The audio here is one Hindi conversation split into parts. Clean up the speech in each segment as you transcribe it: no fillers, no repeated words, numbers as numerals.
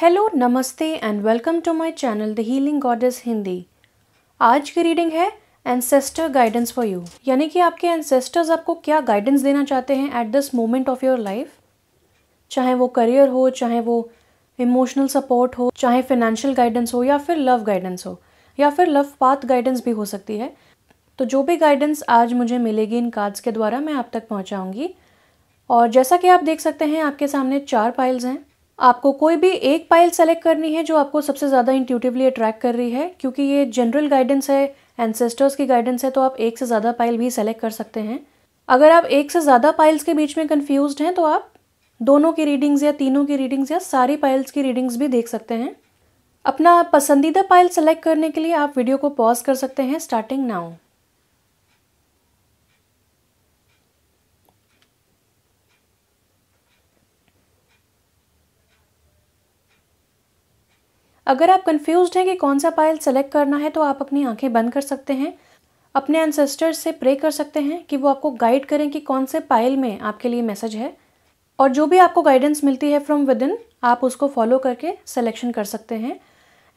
हेलो, नमस्ते and welcome to my channel the healing goddess Hindi. आज की रीडिंग है एंसेस्टर गाइडेंस फॉर यू, यानी कि आपके एंसेस्टर्स आपको क्या गाइडेंस देना चाहते हैं at this moment of your life. चाहे वो करियर हो, चाहे वो इमोशनल सपोर्ट हो, चाहे फाइनेंशियल गाइडेंस हो, या फिर लव गाइडेंस हो, या फिर लव पाथ गाइडेंस भी हो सकती है। तो जो भी गाइडेंस आज मुझे मिलेगी इन कार्ड्स के द्वारा मैं आप तक पहुँचाऊँगी। और जैसा कि आप देख सकते हैं आपके सामने 4 पाइल्स हैं। आपको कोई भी एक पाइल सेलेक्ट करनी है जो आपको सबसे ज़्यादा इंट्यूटिवली अट्रैक्ट कर रही है, क्योंकि ये जनरल गाइडेंस है, एंसेस्टर्स की गाइडेंस है, तो आप एक से ज़्यादा पाइल भी सेलेक्ट कर सकते हैं। अगर आप एक से ज़्यादा पाइल्स के बीच में कंफ्यूज्ड हैं तो आप दोनों की रीडिंग्स या तीनों की रीडिंग्स या सारी पाइल्स की रीडिंग्स भी देख सकते हैं। अपना पसंदीदा पाइल सेलेक्ट करने के लिए आप वीडियो को पॉज कर सकते हैं स्टार्टिंग नाउ। अगर आप कंफ्यूज्ड हैं कि कौन सा पाइल सेलेक्ट करना है तो आप अपनी आंखें बंद कर सकते हैं, अपने एंसेस्टर्स से प्रे कर सकते हैं कि वो आपको गाइड करें कि कौन से पाइल में आपके लिए मैसेज है, और जो भी आपको गाइडेंस मिलती है फ्रॉम विद इन आप उसको फॉलो करके सिलेक्शन कर सकते हैं।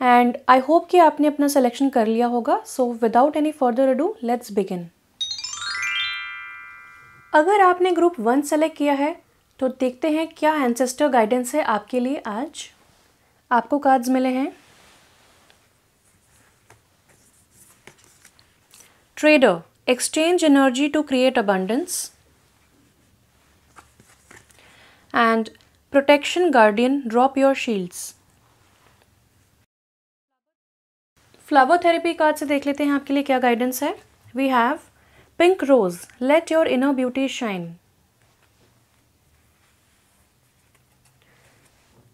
एंड आई होप कि आपने अपना सिलेक्शन कर लिया होगा। So without any further ado let's begin. अगर आपने ग्रुप 1 सेलेक्ट किया है तो देखते हैं क्या एंसेस्टर गाइडेंस है आपके लिए आज। आपको कार्ड्स मिले हैं trader, exchange energy to create abundance, and protection guardian, drop your shields. Flower therapy card से देख लेते हैं आपके लिए क्या गाइडेंस है। We have pink rose, let your inner beauty shine.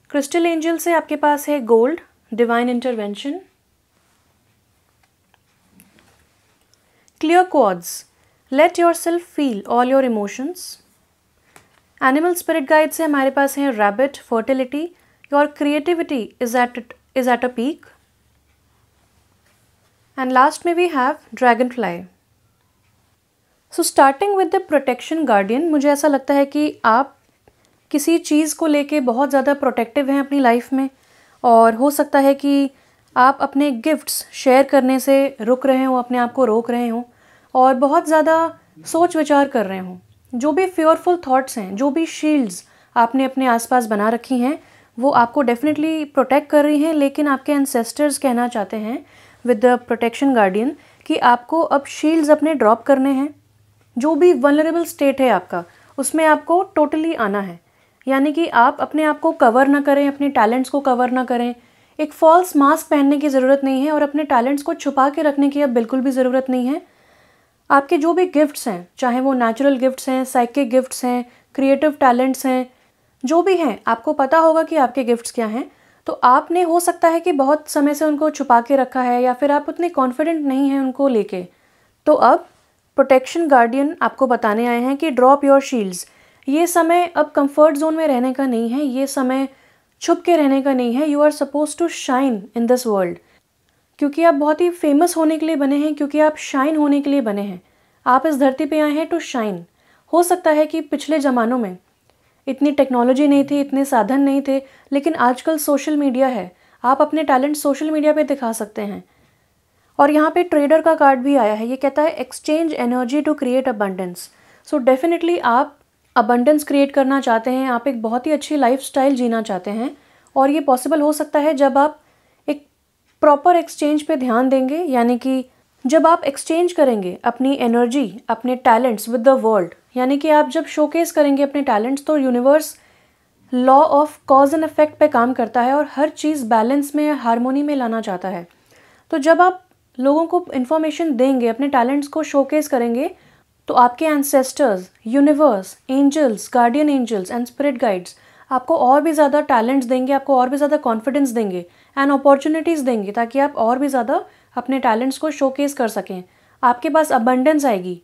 Crystal angel से आपके पास है gold, divine intervention. Clear quartz, let your self feel all your emotions. Animal spirit guide से हमारे पास है rabbit, fertility, your creativity is at a peak. And last में we have dragonfly. So starting with the protection guardian, मुझे ऐसा लगता है कि आप किसी चीज़ को लेके बहुत ज़्यादा प्रोटेक्टिव हैं अपनी लाइफ में, और हो सकता है कि आप अपने गिफ्ट्स शेयर करने से रुक रहे हो, अपने आप को रोक रहे हो और बहुत ज़्यादा सोच विचार कर रहे हो। जो भी फियरफुल थॉट्स हैं, जो भी शील्ड्स आपने अपने आसपास बना रखी हैं, वो आपको डेफिनेटली प्रोटेक्ट कर रही हैं, लेकिन आपके एंसेस्टर्स कहना चाहते हैं विद द प्रोटेक्शन गार्डियन कि आपको अब शील्ड्स अपने ड्रॉप करने हैं। जो भी वल्नरेबल स्टेट है आपका, उसमें आपको टोटली आना है, यानी कि आप अपने आप को कवर ना करें, अपने टैलेंट्स को कवर ना करें। एक फॉल्स मास्क पहनने की ज़रूरत नहीं है और अपने टैलेंट्स को छुपा के रखने की अब बिल्कुल भी ज़रूरत नहीं है। आपके जो भी गिफ्ट्स हैं, चाहे वो नेचुरल गिफ्ट्स हैं, साइकिक गिफ्ट्स हैं, क्रिएटिव टैलेंट्स हैं, जो भी हैं, आपको पता होगा कि आपके गिफ्ट्स क्या हैं। तो आपने हो सकता है कि बहुत समय से उनको छुपा के रखा है, या फिर आप उतने कॉन्फिडेंट नहीं हैं उनको लेके। तो अब प्रोटेक्शन गार्डियन आपको बताने आए हैं कि ड्रॉप योर शील्ड्स। ये समय अब कंफर्ट जोन में रहने का नहीं है, ये समय छुप के रहने का नहीं है। You are suppose to shine in this world, क्योंकि आप बहुत ही फेमस होने के लिए बने हैं, क्योंकि आप शाइन होने के लिए बने हैं। आप इस धरती पे आए हैं टू शाइन। हो सकता है कि पिछले ज़मानों में इतनी टेक्नोलॉजी नहीं थी, इतने साधन नहीं थे, लेकिन आजकल सोशल मीडिया है। आप अपने टैलेंट सोशल मीडिया पे दिखा सकते हैं। और यहाँ पे ट्रेडर का कार्ड भी आया है, ये कहता है exchange energy to create abundance. So definitely आप अबंडेंस क्रिएट करना चाहते हैं, आप एक बहुत ही अच्छी लाइफस्टाइल जीना चाहते हैं, और ये पॉसिबल हो सकता है जब आप एक प्रॉपर एक्सचेंज पे ध्यान देंगे, यानी कि जब आप एक्सचेंज करेंगे अपनी एनर्जी, अपने टैलेंट्स विद द वर्ल्ड, यानी कि आप जब शोकेस करेंगे अपने टैलेंट्स, तो universe law of cause and effect पे काम करता है और हर चीज़ बैलेंस में, हारमोनी में लाना चाहता है। तो जब आप लोगों को इन्फॉर्मेशन देंगे, अपने टैलेंट्स को शोकेस करेंगे, तो आपके ancestors, universe, angels, guardian angels and spirit guides आपको और भी ज़्यादा टैलेंट्स देंगे, आपको और भी ज़्यादा कॉन्फिडेंस देंगे एंड अपॉर्चुनिटीज़ देंगे, ताकि आप और भी ज़्यादा अपने टैलेंट्स को शोकेस कर सकें। आपके पास अबंडेंस आएगी।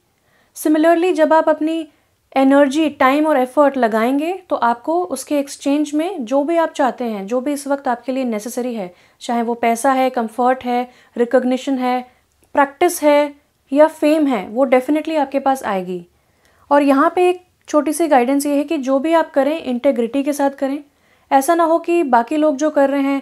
सिमिलरली जब आप अपनी एनर्जी, टाइम और एफर्ट लगाएंगे, तो आपको उसके एक्सचेंज में जो भी आप चाहते हैं, जो भी इस वक्त आपके लिए नेसेसरी है, चाहे वो पैसा है, कंफर्ट है, रिकॉग्निशन है, प्रैक्टिस है या फेम है, वो डेफिनेटली आपके पास आएगी। और यहाँ पे एक छोटी सी गाइडेंस ये है कि जो भी आप करें इंटेग्रिटी के साथ करें, ऐसा ना हो कि बाकी लोग जो कर रहे हैं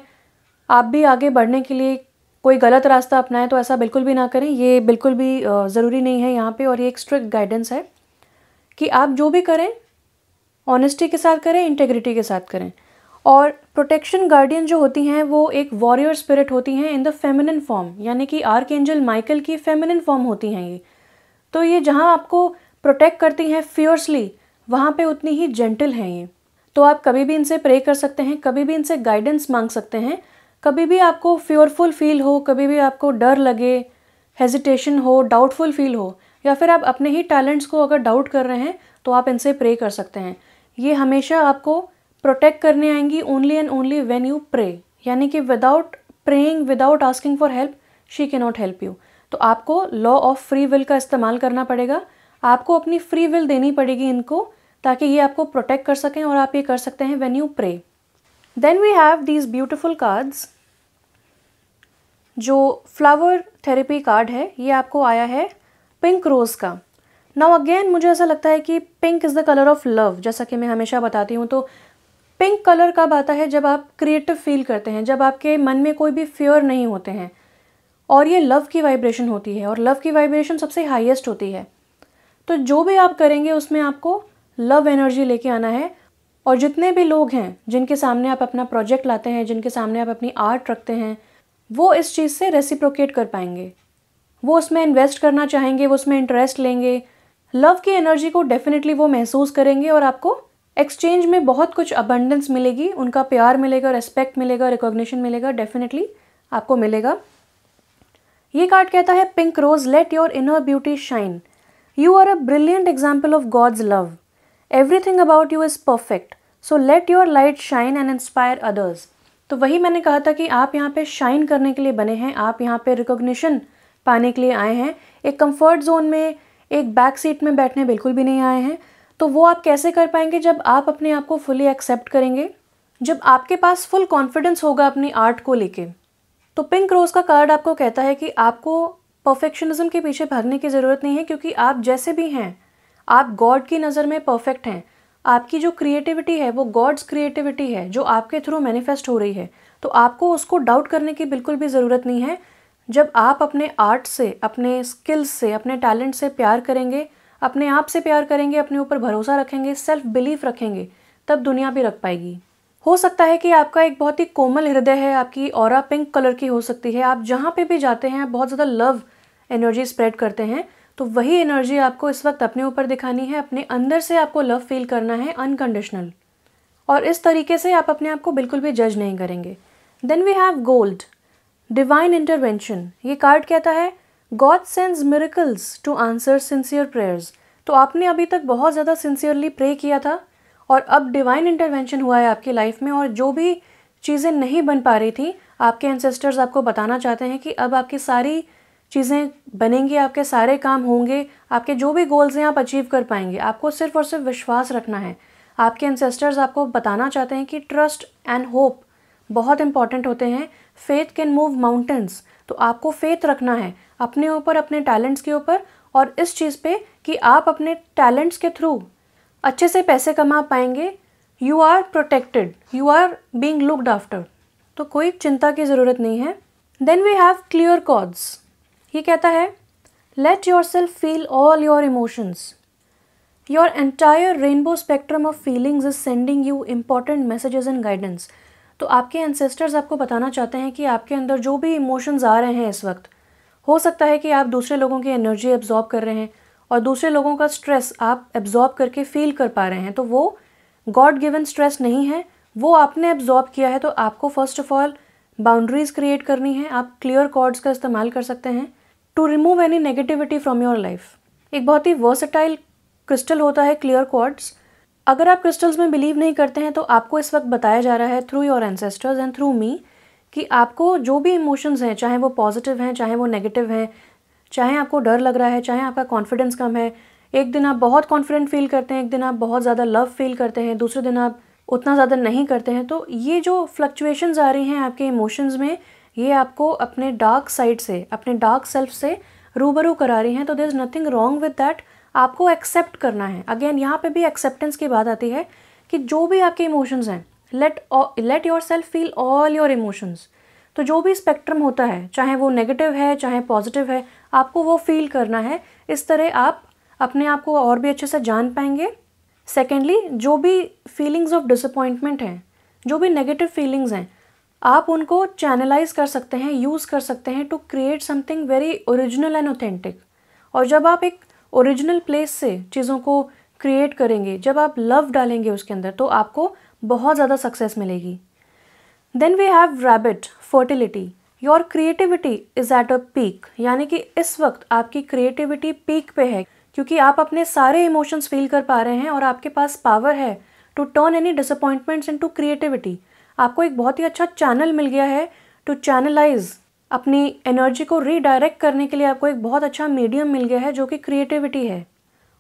आप भी आगे बढ़ने के लिए कोई गलत रास्ता अपनाएं, तो ऐसा बिल्कुल भी ना करें। ये बिल्कुल भी ज़रूरी नहीं है यहाँ पे, और ये एक स्ट्रिक्ट गाइडेंस है कि आप जो भी करें ऑनेस्टी के साथ करें, इंटेग्रिटी के साथ करें। और प्रोटेक्शन गार्डियन जो होती हैं वो एक वॉरियर स्पिरिट होती हैं इन द फेमिनिन फॉर्म, यानी कि आर्कएंजल माइकल की फेमिनिन फॉर्म होती हैं ये। तो ये जहाँ आपको प्रोटेक्ट करती हैं फियर्सली, वहाँ पे उतनी ही जेंटल हैं ये। तो आप कभी भी इनसे प्रे कर सकते हैं, कभी भी इनसे गाइडेंस मांग सकते हैं। कभी भी आपको फियरफुल फील हो, कभी भी आपको डर लगे, हेजिटेशन हो, डाउटफुल फील हो, या फिर आप अपने ही टैलेंट्स को अगर डाउट कर रहे हैं, तो आप इनसे प्रे कर सकते हैं। ये हमेशा आपको प्रोटेक्ट करने आएंगी only and only when you pray, यानी कि without praying, without asking for help, she can not help you. तो आपको लॉ ऑफ फ्री विल का इस्तेमाल करना पड़ेगा, आपको अपनी फ्री विल देनी पड़ेगी इनको, ताकि ये आपको प्रोटेक्ट कर सकें। और आप ये कर सकते हैं when you pray. Then we have these beautiful cards. जो फ्लावर थेरेपी कार्ड है ये आपको आया है पिंक रोज़ का। नाउ अगेन मुझे ऐसा लगता है कि pink is the colour of love, जैसा कि मैं हमेशा बताती हूँ। तो पिंक कलर कब आता है? जब आप क्रिएटिव फील करते हैं, जब आपके मन में कोई भी फियर नहीं होते हैं, और ये लव की वाइब्रेशन होती है, और लव की वाइब्रेशन सबसे हाईएस्ट होती है। तो जो भी आप करेंगे उसमें आपको लव एनर्जी लेके आना है। और जितने भी लोग हैं जिनके सामने आप अपना प्रोजेक्ट लाते हैं, जिनके सामने आप अपनी आर्ट रखते हैं, वो इस चीज़ से रेसिप्रोकेट कर पाएंगे, वो उसमें इन्वेस्ट करना चाहेंगे, वो उसमें इंटरेस्ट लेंगे। लव की एनर्जी को डेफिनेटली वो महसूस करेंगे, और आपको एक्सचेंज में बहुत कुछ अबंडेंस मिलेगी, उनका प्यार मिलेगा, रिस्पेक्ट मिलेगा, रिकॉग्निशन मिलेगा, डेफिनेटली आपको मिलेगा। ये कार्ड कहता है pink rose, let your inner beauty shine, you are a brilliant example of God's love, everything about you is perfect, so let your light shine and inspire others. तो वही मैंने कहा था कि आप यहाँ पे शाइन करने के लिए बने हैं, आप यहाँ पे रिकॉग्निशन पाने के लिए आए हैं। एक कंफर्ट जोन में, एक बैक सीट में बैठने बिल्कुल भी नहीं आए हैं। तो वो आप कैसे कर पाएंगे? जब आप अपने आप को फुली एक्सेप्ट करेंगे, जब आपके पास फुल कॉन्फिडेंस होगा अपनी आर्ट को लेके। तो पिंक रोज़ का कार्ड आपको कहता है कि आपको परफेक्शनिज्म के पीछे भागने की ज़रूरत नहीं है, क्योंकि आप जैसे भी हैं, आप गॉड की नज़र में परफेक्ट हैं। आपकी जो क्रिएटिविटी है वो गॉड्स क्रिएटिविटी है, जो आपके थ्रू मैनिफेस्ट हो रही है। तो आपको उसको डाउट करने की बिल्कुल भी ज़रूरत नहीं है। जब आप अपने आर्ट से, अपने स्किल्स से, अपने टैलेंट से प्यार करेंगे, अपने आप से प्यार करेंगे, अपने ऊपर भरोसा रखेंगे, सेल्फ बिलीफ रखेंगे, तब दुनिया भी रख पाएगी। हो सकता है कि आपका एक बहुत ही कोमल हृदय है, आपकी ऑरा पिंक कलर की हो सकती है, आप जहाँ पे भी जाते हैं आप बहुत ज़्यादा लव एनर्जी स्प्रेड करते हैं। तो वही एनर्जी आपको इस वक्त अपने ऊपर दिखानी है, अपने अंदर से आपको लव फील करना है, अनकंडीशनल। और इस तरीके से आप अपने आप को बिल्कुल भी जज नहीं करेंगे। Then we have gold, divine intervention. ये कार्ड कहता है God sends miracles to answer sincere prayers. तो आपने अभी तक बहुत ज़्यादा सिंसियरली प्रे किया था, और अब डिवाइन इंटरवेंशन हुआ है आपकी लाइफ में, और जो भी चीज़ें नहीं बन पा रही थी, आपके एंसेस्टर्स आपको बताना चाहते हैं कि अब आपकी सारी चीज़ें बनेंगी, आपके सारे काम होंगे, आपके जो भी गोल्स हैं आप अचीव कर पाएंगे। आपको सिर्फ और सिर्फ विश्वास रखना है। आपके एंसेस्टर्स आपको बताना चाहते हैं कि ट्रस्ट एंड होप बहुत इंपॉर्टेंट होते हैं। Faith can move mountains. तो आपको फेथ रखना है अपने ऊपर, अपने टैलेंट्स के ऊपर, और इस चीज़ पे कि आप अपने टैलेंट्स के थ्रू अच्छे से पैसे कमा पाएंगे। You are protected, you are being looked after. तो कोई चिंता की ज़रूरत नहीं है। Then we have clear quartz. ये कहता है let your self feel all your emotions, your entire rainbow spectrum of feelings is sending you important messages and guidance. तो आपके एंसेस्टर्स आपको बताना चाहते हैं कि आपके अंदर जो भी इमोशंस आ रहे हैं इस वक्त, हो सकता है कि आप दूसरे लोगों की एनर्जी एब्जॉर्ब कर रहे हैं, और दूसरे लोगों का स्ट्रेस आप एब्जॉर्ब करके फील कर पा रहे हैं। तो वो गॉड गिवन स्ट्रेस नहीं है, वो आपने एब्जॉर्ब किया है। तो आपको first of all boundaries create करनी है। आप क्लियर कॉर्ड्स का इस्तेमाल कर सकते हैं to remove any negativity from your life. एक बहुत ही वर्सेटाइल क्रिस्टल होता है क्लियर क्वार्ट्ज। अगर आप क्रिस्टल्स में बिलीव नहीं करते हैं, तो आपको इस वक्त बताया जा रहा है through your ancestors and through me कि आपको जो भी इमोशंस हैं, चाहे वो पॉजिटिव हैं, चाहे वो नेगेटिव हैं, चाहे आपको डर लग रहा है, चाहे आपका कॉन्फिडेंस कम है, एक दिन आप बहुत कॉन्फिडेंट फील करते हैं, एक दिन आप बहुत ज़्यादा लव फील करते हैं, दूसरे दिन आप उतना ज़्यादा नहीं करते हैं। तो ये जो फ्लक्चुएशंस आ रही हैं आपके इमोशंस में, ये आपको अपने डार्क साइड से, अपने डार्क सेल्फ से रूबरू करा रही हैं। तो there is nothing wrong with that. आपको एक्सेप्ट करना है। अगेन यहाँ पे भी एक्सेप्टेंस की बात आती है कि जो भी आपके इमोशंस हैं, let your self feel all your emotions. तो जो भी स्पेक्ट्रम होता है, चाहे वो नेगेटिव है चाहे पॉजिटिव है, आपको वो फील करना है। इस तरह आप अपने आप को और भी अच्छे से जान पाएंगे। सेकेंडली, जो भी फीलिंग्स ऑफ डिसअपॉइंटमेंट हैं, जो भी नेगेटिव फीलिंग्स हैं, आप उनको चैनलाइज कर सकते हैं, यूज़ कर सकते हैं to create something very original and authentic. और जब आप एक ओरिजिनल प्लेस से चीज़ों को क्रिएट करेंगे, जब आप लव डालेंगे उसके अंदर, तो आपको बहुत ज़्यादा सक्सेस मिलेगी। Then we have rabbit, fertility. Your creativity is at a peak, यानी कि इस वक्त आपकी क्रिएटिविटी पीक पे है, क्योंकि आप अपने सारे इमोशंस फील कर पा रहे हैं और आपके पास पावर है to turn any disappointments into creativity. आपको एक बहुत ही अच्छा चैनल मिल गया है टू चैनलाइज, अपनी एनर्जी को रीडायरेक्ट करने के लिए आपको एक बहुत अच्छा मीडियम मिल गया है जो कि क्रिएटिविटी है।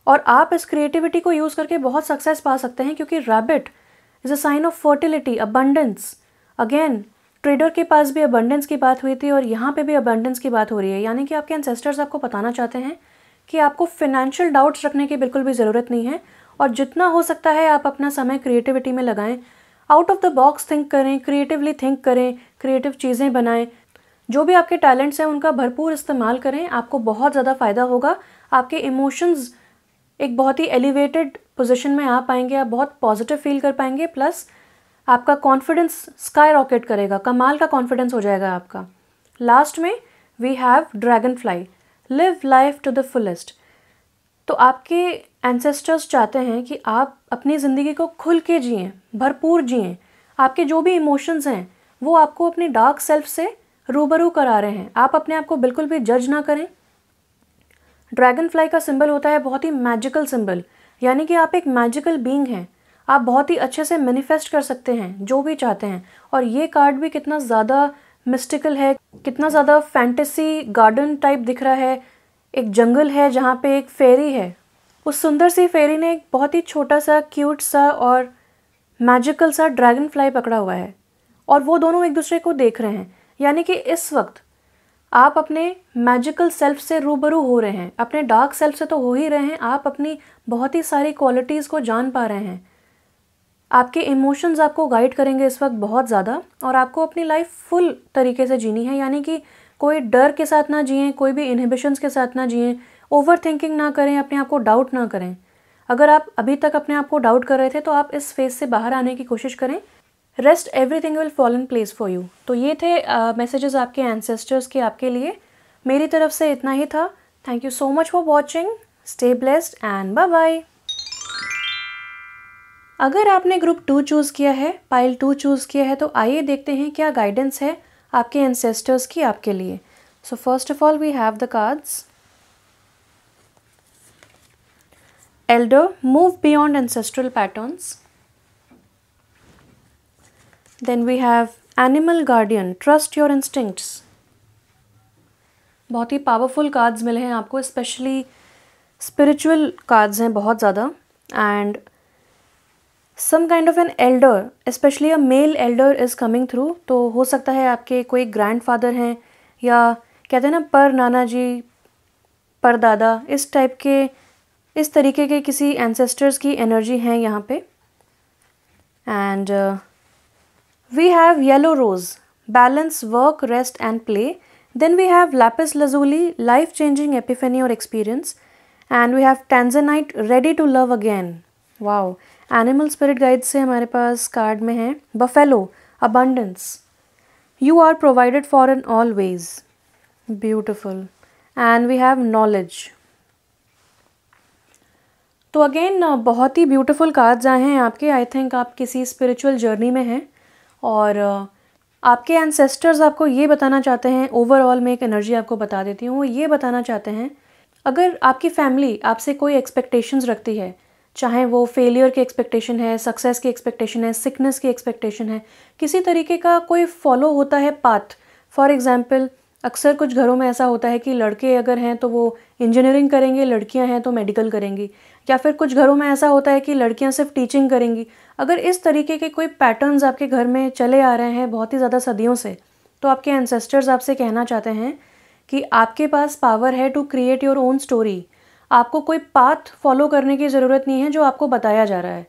और आप इस क्रिएटिविटी को यूज़ करके बहुत सक्सेस पा सकते हैं, क्योंकि rabbit is a sign of fertility, abundance. Again, trader के पास भी अबंडेंस की बात हुई थी और यहाँ पे भी अबंडेंस की बात हो रही है, यानी कि आपके एंसेस्टर्स आपको बताना चाहते हैं कि आपको फिनेंशियल डाउट्स रखने की बिल्कुल भी ज़रूरत नहीं है, और जितना हो सकता है आप अपना समय क्रिएटिविटी में लगाएं। Out of the box think करें, क्रिएटिवली थिंक करें, क्रिएटिव चीज़ें बनाएं। जो भी आपके टैलेंट्स हैं उनका भरपूर इस्तेमाल करें, आपको बहुत ज़्यादा फ़ायदा होगा। आपके इमोशंस एक बहुत ही एलिवेटेड पोजीशन में आ पाएंगे, आप बहुत पॉजिटिव फील कर पाएंगे, प्लस आपका कॉन्फिडेंस स्काई रॉकेट करेगा, कमाल का कॉन्फिडेंस हो जाएगा आपका। लास्ट में we have dragonfly, live life to the fullest. तो आपके एंसेस्टर्स चाहते हैं कि आप अपनी ज़िंदगी को खुल के जिएँ, भरपूर जिएँ। आपके जो भी इमोशंस हैं वो आपको अपने डार्क सेल्फ से रूबरू करा रहे हैं। आप अपने आप को बिल्कुल भी जज ना करें। ड्रैगन फ्लाई का सिंबल होता है बहुत ही मैजिकल सिंबल, यानी कि आप एक मैजिकल बीइंग हैं। आप बहुत ही अच्छे से मैनिफेस्ट कर सकते हैं जो भी चाहते हैं। और ये कार्ड भी कितना ज़्यादा मिस्टिकल है, कितना ज़्यादा फैंटेसी गार्डन टाइप दिख रहा है। एक जंगल है जहाँ पे एक फेरी है, उस सुंदर सी फेरी ने एक बहुत ही छोटा सा क्यूट सा और मैजिकल सा ड्रैगन फ्लाई पकड़ा हुआ है, और वो दोनों एक दूसरे को देख रहे हैं। यानी कि इस वक्त आप अपने मैजिकल सेल्फ से रूबरू हो रहे हैं। अपने डार्क सेल्फ से तो हो ही रहे हैं, आप अपनी बहुत ही सारी क्वालिटीज़ को जान पा रहे हैं। आपके इमोशंस आपको गाइड करेंगे इस वक्त बहुत ज़्यादा, और आपको अपनी लाइफ फुल तरीके से जीनी है। यानी कि कोई डर के साथ ना जिएं, कोई भी इनहिबिशंस के साथ ना जिएं, ओवर थिंकिंग ना करें, अपने आप को डाउट ना करें। अगर आप अभी तक अपने आप को डाउट कर रहे थे तो आप इस फेज से बाहर आने की कोशिश करें। Rest everything will fall in place for you. तो ये थे मैसेजेस आपके एंसेस्टर्स के आपके लिए। मेरी तरफ से इतना ही था। Thank you so much for watching. Stay blessed and bye bye. अगर आपने ग्रुप 2 चूज़ किया है, पाइल 2 चूज़ किया है, तो आइए देखते हैं क्या गाइडेंस है आपके एंसेस्टर्स की आपके लिए। So first of all we have the cards. Elder, move beyond ancestral patterns. Then we have Animal Guardian, trust your instincts. बहुत ही पावरफुल कार्ड्स मिले हैं आपको, स्पेशली स्पिरिचुअल कार्ड्स हैं बहुत ज़्यादा। And some kind of an elder, specially a male elder is coming through. तो हो सकता है आपके कोई ग्रैंडफादर हैं, या कहते हैं ना पर नाना जी, पर दादा, इस टाइप के, इस तरीके के किसी एंसेस्टर्स की एनर्जी है यहाँ पे। And we have yellow rose, balance work, rest and play. Then we have lapis lazuli, life changing epiphany or experience. And we have tanzanite, ready to love again. Wow. Animal spirit guides से हमारे पास कार्ड में है buffalo, abundance. You are provided for in all ways. Beautiful. And we have knowledge. तो अगेन बहुत ही ब्यूटीफुल कार्ड्स आए हैं आपके। आई थिंक आप किसी स्पिरिचुअल जर्नी में हैं, और आपके एंसेस्टर्स आपको ये बताना चाहते हैं। ओवरऑल मैं एक एनर्जी आपको बता देती हूँ। वो ये बताना चाहते हैं, अगर आपकी फैमिली आपसे कोई एक्सपेक्टेशंस रखती है, चाहे वो फेलियर की एक्सपेक्टेशन है, सक्सेस की एक्सपेक्टेशन है, सिकनेस की एक्सपेक्टेशन है, किसी तरीके का कोई फॉलो होता है पाथ। फॉर एग्ज़ाम्पल, अक्सर कुछ घरों में ऐसा होता है कि लड़के अगर हैं तो वो इंजीनियरिंग करेंगे, लड़कियां हैं तो मेडिकल करेंगी, या फिर कुछ घरों में ऐसा होता है कि लड़कियां सिर्फ टीचिंग करेंगी। अगर इस तरीके के कोई पैटर्न्स आपके घर में चले आ रहे हैं बहुत ही ज़्यादा सदियों से, तो आपके एंसेस्टर्स आपसे कहना चाहते हैं कि आपके पास पावर है to create your own story. आपको कोई पाथ फॉलो करने की ज़रूरत नहीं है जो आपको बताया जा रहा है।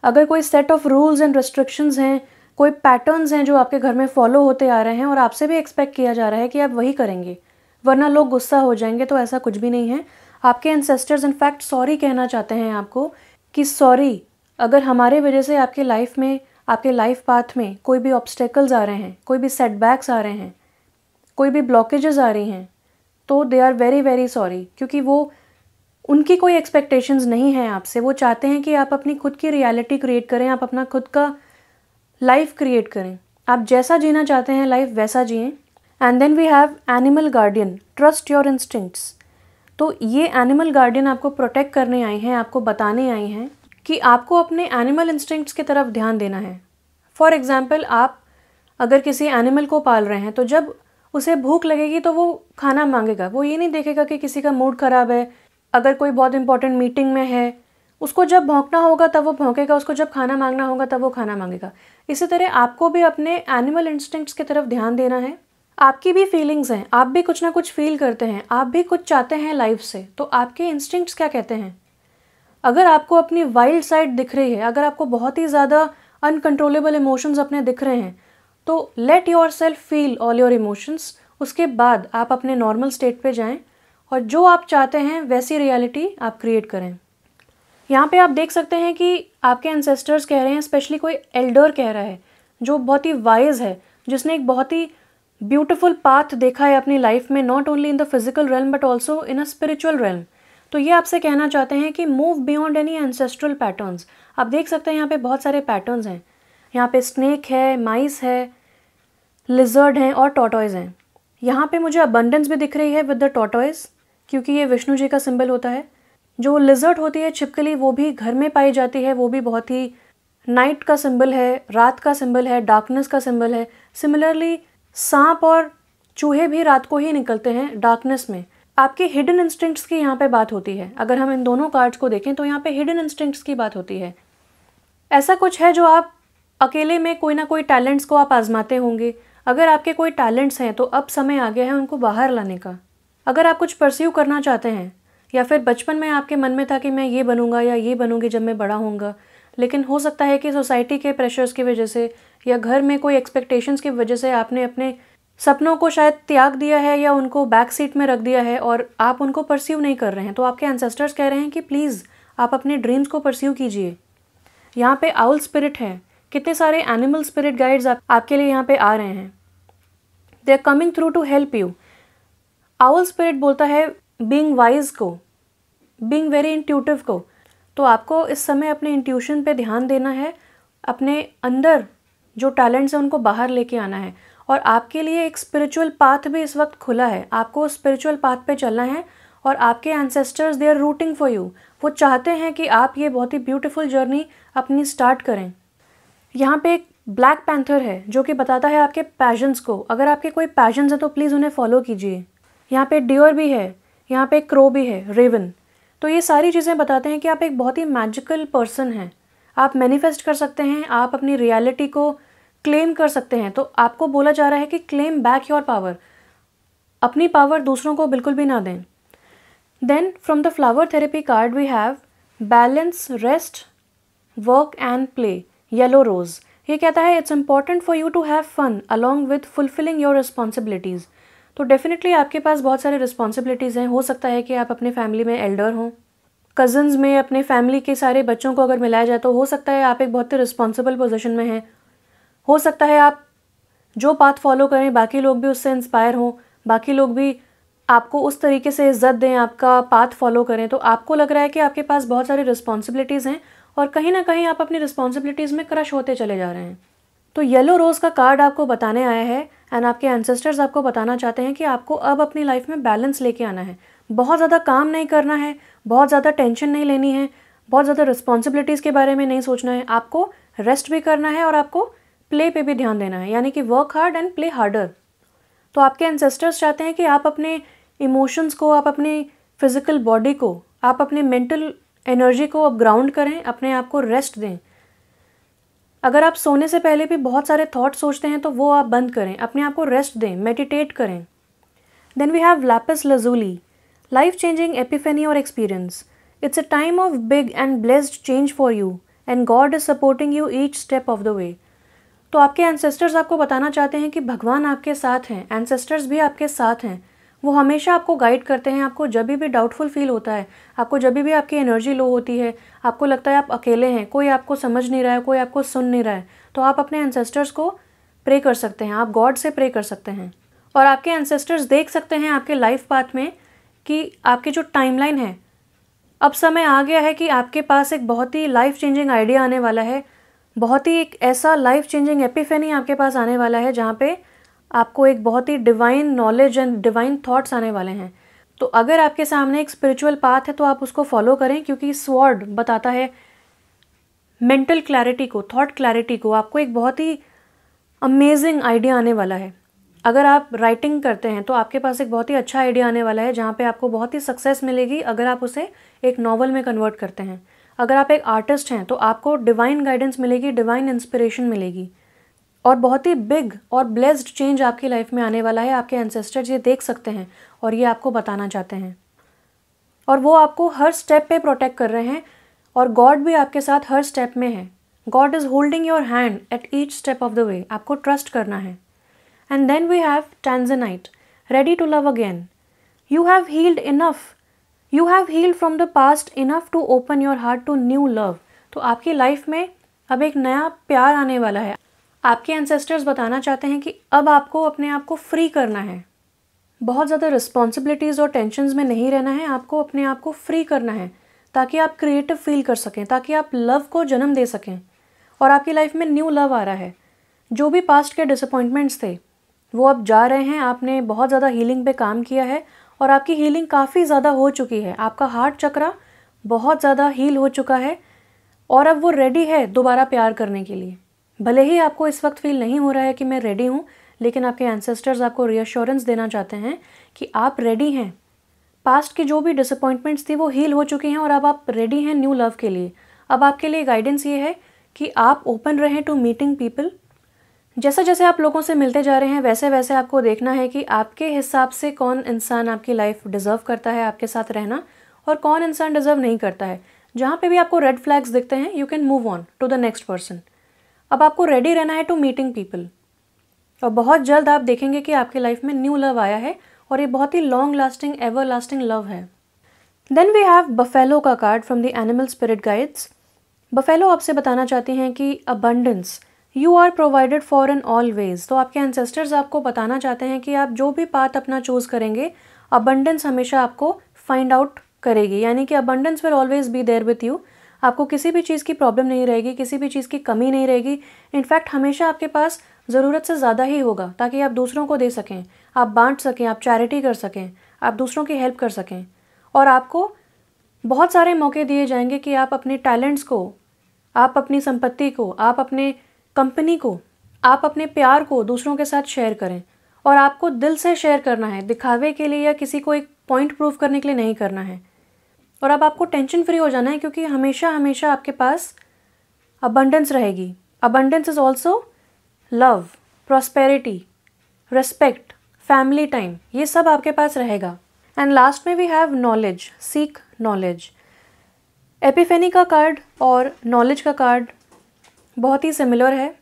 अगर कोई set of rules and restrictions हैं, कोई पैटर्न्स हैं जो आपके घर में फॉलो होते आ रहे हैं और आपसे भी एक्सपेक्ट किया जा रहा है कि आप वही करेंगे वरना लोग गुस्सा हो जाएंगे, तो ऐसा कुछ भी नहीं है। आपके एंसेस्टर्स इनफैक्ट सॉरी कहना चाहते हैं आपको कि सॉरी, अगर हमारे वजह से आपके लाइफ में, आपके लाइफ पाथ में कोई भी ऑब्स्टेकल्स आ रहे हैं, कोई भी सेटबैक्स आ रहे हैं, कोई भी ब्लॉकेजेस आ रही हैं, तो they are very very sorry. क्योंकि वो, उनकी कोई एक्सपेक्टेशंस नहीं है आपसे। वो चाहते हैं कि आप अपनी खुद की रियलिटी क्रिएट करें, आप अपना खुद का लाइफ क्रिएट करें, आप जैसा जीना चाहते हैं लाइफ वैसा जिएं। And then we have animal guardian, trust your instincts. तो ये एनिमल गार्डियन आपको प्रोटेक्ट करने आए हैं, आपको बताने आए हैं कि आपको अपने एनिमल इंस्टिंक्ट्स की तरफ ध्यान देना है। फॉर एग्ज़ाम्पल, आप अगर किसी एनिमल को पाल रहे हैं तो जब उसे भूख लगेगी तो वो खाना मांगेगा। वो ये नहीं देखेगा कि किसी का मूड ख़राब है, अगर कोई बहुत इंपॉर्टेंट मीटिंग में है, उसको जब भौंकना होगा तब वो भौंकेगा, उसको जब खाना मांगना होगा तब वो खाना मांगेगा। इसी तरह आपको भी अपने एनिमल इंस्टिंक्ट्स की तरफ ध्यान देना है। आपकी भी फीलिंग्स हैं, आप भी कुछ ना कुछ फील करते हैं, आप भी कुछ चाहते हैं लाइफ से, तो आपके इंस्टिंक्ट्स क्या कहते हैं। अगर आपको अपनी वाइल्ड साइड दिख रही है, अगर आपको बहुत ही ज़्यादा अनकंट्रोलेबल इमोशंस अपने दिख रहे हैं, तो let your self feel all your emotions. उसके बाद आप अपने नॉर्मल स्टेट पे जाएं और जो आप चाहते हैं वैसी रियलिटी आप क्रिएट करें। यहाँ पे आप देख सकते हैं कि आपके एंसेस्टर्स कह रहे हैं, स्पेशली कोई एल्डर कह रहा है जो बहुत ही वाइज है, जिसने एक बहुत ही ब्यूटीफुल पाथ देखा है अपनी लाइफ में, not only in the physical realm but also in a spiritual realm. तो ये आपसे कहना चाहते हैं कि move beyond any ancestral patterns. आप देख सकते हैं यहाँ पे बहुत सारे पैटर्न्स हैं। यहाँ पे स्नेक है, माइस है, लिजर्ड हैं और टॉर्टॉइज हैं। यहाँ पे मुझे अबंडेंस भी दिख रही है विद द टॉर्टॉइज, क्योंकि ये विष्णु जी का सिंबल होता है। जो लिजर्ड होती है छिपकली, वो भी घर में पाई जाती है, वो भी बहुत ही नाइट का सिंबल है, रात का सिंबल है, डार्कनेस का सिंबल है। सिमिलरली सांप और चूहे भी रात को ही निकलते हैं डार्कनेस में। आपके हिडन इंस्टिंक्ट्स की यहाँ पे बात होती है। अगर हम इन दोनों कार्ड्स को देखें तो यहाँ पे हिडन इंस्टिंक्ट्स की बात होती है। ऐसा कुछ है जो आप अकेले में कोई ना कोई टैलेंट्स को आप आजमाते होंगे। अगर आपके कोई टैलेंट्स हैं तो अब समय आ गया है उनको बाहर लाने का। अगर आप कुछ परस्यू करना चाहते हैं, या फिर बचपन में आपके मन में था कि मैं ये बनूंगा या ये बनूंगी जब मैं बड़ा होऊंगा, लेकिन हो सकता है कि सोसाइटी के प्रेशर्स की वजह से या घर में कोई एक्सपेक्टेशंस की वजह से आपने अपने सपनों को शायद त्याग दिया है या उनको बैक सीट में रख दिया है और आप उनको परस्यू नहीं कर रहे हैं। तो आपके एंसेस्टर्स कह रहे हैं कि प्लीज़ आप अपने ड्रीम्स को परस्यू कीजिए। यहाँ पे आउल स्पिरिट है, कितने सारे एनिमल स्पिरिट गाइड्स आपके लिए यहाँ पे आ रहे हैं। They are coming through to help you. Owl spirit बोलता है बीइंग वाइज को, बीइंग वेरी इंट्यूटिव को। तो आपको इस समय अपने इंट्यूशन पे ध्यान देना है, अपने अंदर जो टैलेंट्स हैं उनको बाहर लेके आना है। और आपके लिए एक स्पिरिचुअल पाथ भी इस वक्त खुला है, आपको स्पिरिचुअल पाथ पे चलना है। और आपके ancestors they are rooting for you. वो चाहते हैं कि आप ये बहुत ही ब्यूटीफुल जर्नी अपनी स्टार्ट करें। यहाँ पे एक ब्लैक पैंथर है जो कि बताता है आपके पैशंस को। अगर आपके कोई पैशंस हैं तो प्लीज़ उन्हें फॉलो कीजिए। यहाँ पे डियर भी है, यहाँ पे क्रो भी है, रेवन। तो ये सारी चीज़ें बताते हैं कि आप एक बहुत ही मैजिकल पर्सन हैं। आप मैनिफेस्ट कर सकते हैं, आप अपनी रियलिटी को क्लेम कर सकते हैं। तो आपको बोला जा रहा है कि क्लेम बैक योर पावर, अपनी पावर दूसरों को बिल्कुल भी ना दें। Then from the flower therapy card we have balance, rest, work and play, yellow rose. ये कहता है it's important for you to have fun along with fulfilling your responsibilities. तो डेफिनेटली आपके पास बहुत सारे रिस्पॉन्सिबिलिटीज़ हैं। हो सकता है कि आप अपने फैमिली में एल्डर हों, कज़न्स में अपने फैमिली के सारे बच्चों को अगर मिलाया जाए तो हो सकता है आप एक बहुत ही रिस्पॉन्सिबल पोजीशन में हैं। हो सकता है आप जो पाथ फॉलो करें बाकी लोग भी उससे इंस्पायर हों, बाकी लोग भी आपको उस तरीके से इज्जत दें, आपका पाथ फॉलो करें। तो आपको लग रहा है कि आपके पास बहुत सारी रिस्पॉन्सिबिलिटीज़ हैं और कहीं ना कहीं आप अपनी रिस्पॉन्सिबिलिटीज़ में क्रश होते चले जा रहे हैं। तो येलो रोज़ का कार्ड आपको बताने आया है एंड आपके एंसेस्टर्स आपको बताना चाहते हैं कि आपको अब अपनी लाइफ में बैलेंस लेके आना है। बहुत ज़्यादा काम नहीं करना है, बहुत ज़्यादा टेंशन नहीं लेनी है, बहुत ज़्यादा रिस्पॉन्सिबिलिटीज़ के बारे में नहीं सोचना है। आपको रेस्ट भी करना है और आपको प्ले पे भी ध्यान देना है, यानी कि work hard and play harder. तो आपके एंसेस्टर्स चाहते हैं कि आप अपने इमोशंस को, आप अपनी फिजिकल बॉडी को, आप अपने मेंटल एनर्जी को अब ग्राउंड करें, अपने आप को रेस्ट दें। अगर आप सोने से पहले भी बहुत सारे थॉट सोचते हैं तो वो आप बंद करें, अपने आप को रेस्ट दें, मेडिटेट करें। Then we have lapis lazuli, life changing epiphany और experience. It's a time of big and blessed change for you. And God is supporting you each step of the way. तो आपके एंसेस्टर्स आपको बताना चाहते हैं कि भगवान आपके साथ हैं, एंसेस्टर्स भी आपके साथ हैं। वो हमेशा आपको गाइड करते हैं। आपको जब भी डाउटफुल फील होता है, आपको जब भी आपकी एनर्जी लो होती है, आपको लगता है आप अकेले हैं, कोई आपको समझ नहीं रहा है, कोई आपको सुन नहीं रहा है, तो आप अपने एंसेस्टर्स को प्रे कर सकते हैं, आप गॉड से प्रे कर सकते हैं। और आपके एंसेस्टर्स देख सकते हैं आपके लाइफ पाथ में कि आपकी जो टाइमलाइन है, अब समय आ गया है कि आपके पास एक बहुत ही लाइफ चेंजिंग आइडिया आने वाला है, बहुत ही एक ऐसा लाइफ चेंजिंग एपिफेनी आपके पास आने वाला है जहाँ पे आपको एक बहुत ही divine knowledge and divine thoughts आने वाले हैं। तो अगर आपके सामने एक स्पिरिचुअल पाथ है तो आप उसको फॉलो करें, क्योंकि स्वॉर्ड बताता है मेंटल क्लैरिटी को, थॉट क्लैरिटी को। आपको एक बहुत ही अमेजिंग आइडिया आने वाला है। अगर आप राइटिंग करते हैं तो आपके पास एक बहुत ही अच्छा आइडिया आने वाला है जहाँ पे आपको बहुत ही सक्सेस मिलेगी अगर आप उसे एक नॉवल में कन्वर्ट करते हैं। अगर आप एक आर्टिस्ट हैं तो आपको डिवाइन गाइडेंस मिलेगी, डिवाइन इंस्पिरेशन मिलेगी, और बहुत ही बिग और ब्लेस्ड चेंज आपकी लाइफ में आने वाला है। आपके एंसेस्टर्स ये देख सकते हैं और ये आपको बताना चाहते हैं, और वो आपको हर स्टेप पे प्रोटेक्ट कर रहे हैं, और गॉड भी आपके साथ हर स्टेप में है। God is holding your hand at each step of the way. आपको ट्रस्ट करना है। And then we have tanzanite, ready to love again. You have healed enough, you have healed from the past enough to open your heart to new love. तो आपकी लाइफ में अब एक नया प्यार आने वाला है। आपके एंसेस्टर्स बताना चाहते हैं कि अब आपको अपने आप को फ्री करना है, बहुत ज़्यादा रिस्पॉन्सिबिलिटीज़ और टेंशन्स में नहीं रहना है। आपको अपने आप को फ्री करना है ताकि आप क्रिएटिव फील कर सकें, ताकि आप लव को जन्म दे सकें, और आपकी लाइफ में न्यू लव आ रहा है। जो भी पास्ट के डिसअपॉइंटमेंट्स थे वो अब जा रहे हैं। आपने बहुत ज़्यादा हीलिंग पे काम किया है और आपकी हीलिंग काफ़ी ज़्यादा हो चुकी है। आपका हार्ट चक्रा बहुत ज़्यादा हील हो चुका है और अब वो रेडी है दोबारा प्यार करने के लिए। भले ही आपको इस वक्त फील नहीं हो रहा है कि मैं रेडी हूँ, लेकिन आपके एंसेस्टर्स आपको रीअश्योरेंस देना चाहते हैं कि आप रेडी हैं। पास्ट की जो भी डिसअपॉइंटमेंट्स थी वो हील हो चुकी हैं और अब आप रेडी हैं न्यू लव के लिए। अब आपके लिए गाइडेंस ये है कि आप ओपन रहें टू मीटिंग पीपल। जैसे जैसे आप लोगों से मिलते जा रहे हैं वैसे वैसे आपको देखना है कि आपके हिसाब से कौन इंसान आपकी लाइफ डिज़र्व करता है आपके साथ रहना और कौन इंसान डिज़र्व नहीं करता है। जहाँ पे भी आपको रेड फ्लैग्स दिखते हैं you can move on to the next person. अब आपको रेडी रहना है टू मीटिंग पीपल, और बहुत जल्द आप देखेंगे कि आपकी लाइफ में न्यू लव आया है और ये बहुत ही long lasting ever lasting love है। देन वी हैव बफेलो का card from the animal spirit guides. Buffalo आपसे बताना चाहती हैं कि abundance, you are provided for in all ways. तो आपके एंसेस्टर्स आपको बताना चाहते हैं कि आप जो भी पाथ अपना चूज़ करेंगे अबंडेंस हमेशा आपको फाइंड आउट करेगी, यानी कि abundance will always be there with you. आपको किसी भी चीज़ की प्रॉब्लम नहीं रहेगी, किसी भी चीज़ की कमी नहीं रहेगी। इनफैक्ट हमेशा आपके पास ज़रूरत से ज़्यादा ही होगा ताकि आप दूसरों को दे सकें, आप बांट सकें, आप चैरिटी कर सकें, आप दूसरों की हेल्प कर सकें। और आपको बहुत सारे मौके दिए जाएंगे कि आप अपने टैलेंट्स को, आप अपनी संपत्ति को, आप अपने कंपनी को, आप अपने प्यार को दूसरों के साथ शेयर करें। और आपको दिल से शेयर करना है, दिखावे के लिए या किसी को एक पॉइंट प्रूव करने के लिए नहीं करना है। और अब आपको टेंशन फ्री हो जाना है क्योंकि हमेशा हमेशा आपके पास अबंडेंस रहेगी। Abundance is also love, prosperity, respect, family time, ये सब आपके पास रहेगा। एंड लास्ट में we have knowledge, seek knowledge. Epiphany का कार्ड और नॉलेज का कार्ड बहुत ही सिमिलर है।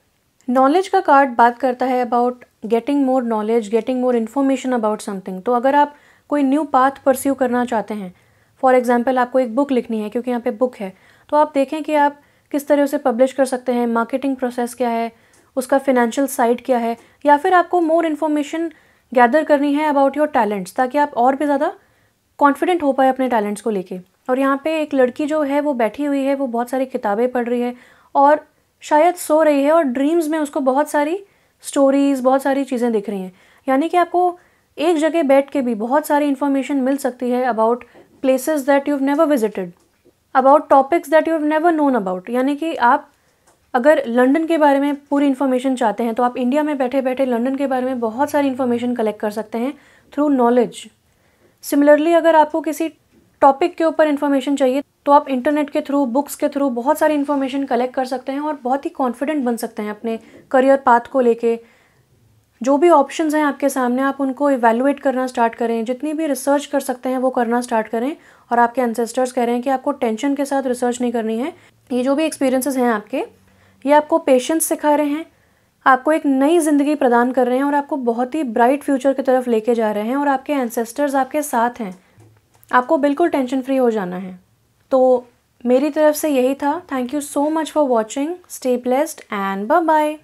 नॉलेज का कार्ड बात करता है about getting more knowledge, getting more information about something. तो अगर आप कोई न्यू पाथ परस्यू करना चाहते हैं, फॉर एग्जाम्पल आपको एक बुक लिखनी है क्योंकि यहाँ पे बुक है, तो आप देखें कि आप किस तरह उसे पब्लिश कर सकते हैं, मार्केटिंग प्रोसेस क्या है, उसका फिनेंशियल साइड क्या है, या फिर आपको मोर इन्फॉर्मेशन गैदर करनी है अबाउट योर टैलेंट्स ताकि आप और भी ज़्यादा कॉन्फिडेंट हो पाए अपने टैलेंट्स को लेके। और यहाँ पे एक लड़की जो है वो बैठी हुई है, वो बहुत सारी किताबें पढ़ रही है और शायद सो रही है, और ड्रीम्स में उसको बहुत सारी स्टोरीज़, बहुत सारी चीज़ें दिख रही हैं। यानी कि आपको एक जगह बैठ के भी बहुत सारी इन्फॉर्मेशन मिल सकती है about places that you have never visited, about topics that you have never known about. यानी कि आप अगर लंदन के बारे में पूरी इन्फॉर्मेशन चाहते हैं तो आप इंडिया में बैठे बैठे लंदन के बारे में बहुत सारी इन्फॉर्मेशन कलेक्ट कर सकते हैं थ्रू नॉलेज। सिमिलरली अगर आपको किसी टॉपिक के ऊपर इन्फॉर्मेशन चाहिए तो आप इंटरनेट के थ्रू, बुक्स के थ्रू बहुत सारी इन्फॉर्मेशन कलेक्ट कर सकते हैं और बहुत ही कॉन्फिडेंट बन सकते हैं अपने करियर पाथ को लेके। जो भी ऑप्शंस हैं आपके सामने आप उनको इवैल्यूएट करना स्टार्ट करें, जितनी भी रिसर्च कर सकते हैं वो करना स्टार्ट करें। और आपके एंसेस्टर्स कह रहे हैं कि आपको टेंशन के साथ रिसर्च नहीं करनी है, ये जो भी एक्सपीरियंसेस हैं आपके, ये आपको पेशेंस सिखा रहे हैं, आपको एक नई ज़िंदगी प्रदान कर रहे हैं और आपको बहुत ही ब्राइट फ्यूचर की तरफ लेके जा रहे हैं और आपके एंसेस्टर्स आपके साथ हैं। आपको बिल्कुल टेंशन फ्री हो जाना है। तो मेरी तरफ से यही था। Thank you so much for watching. Stay blessed and bye bye.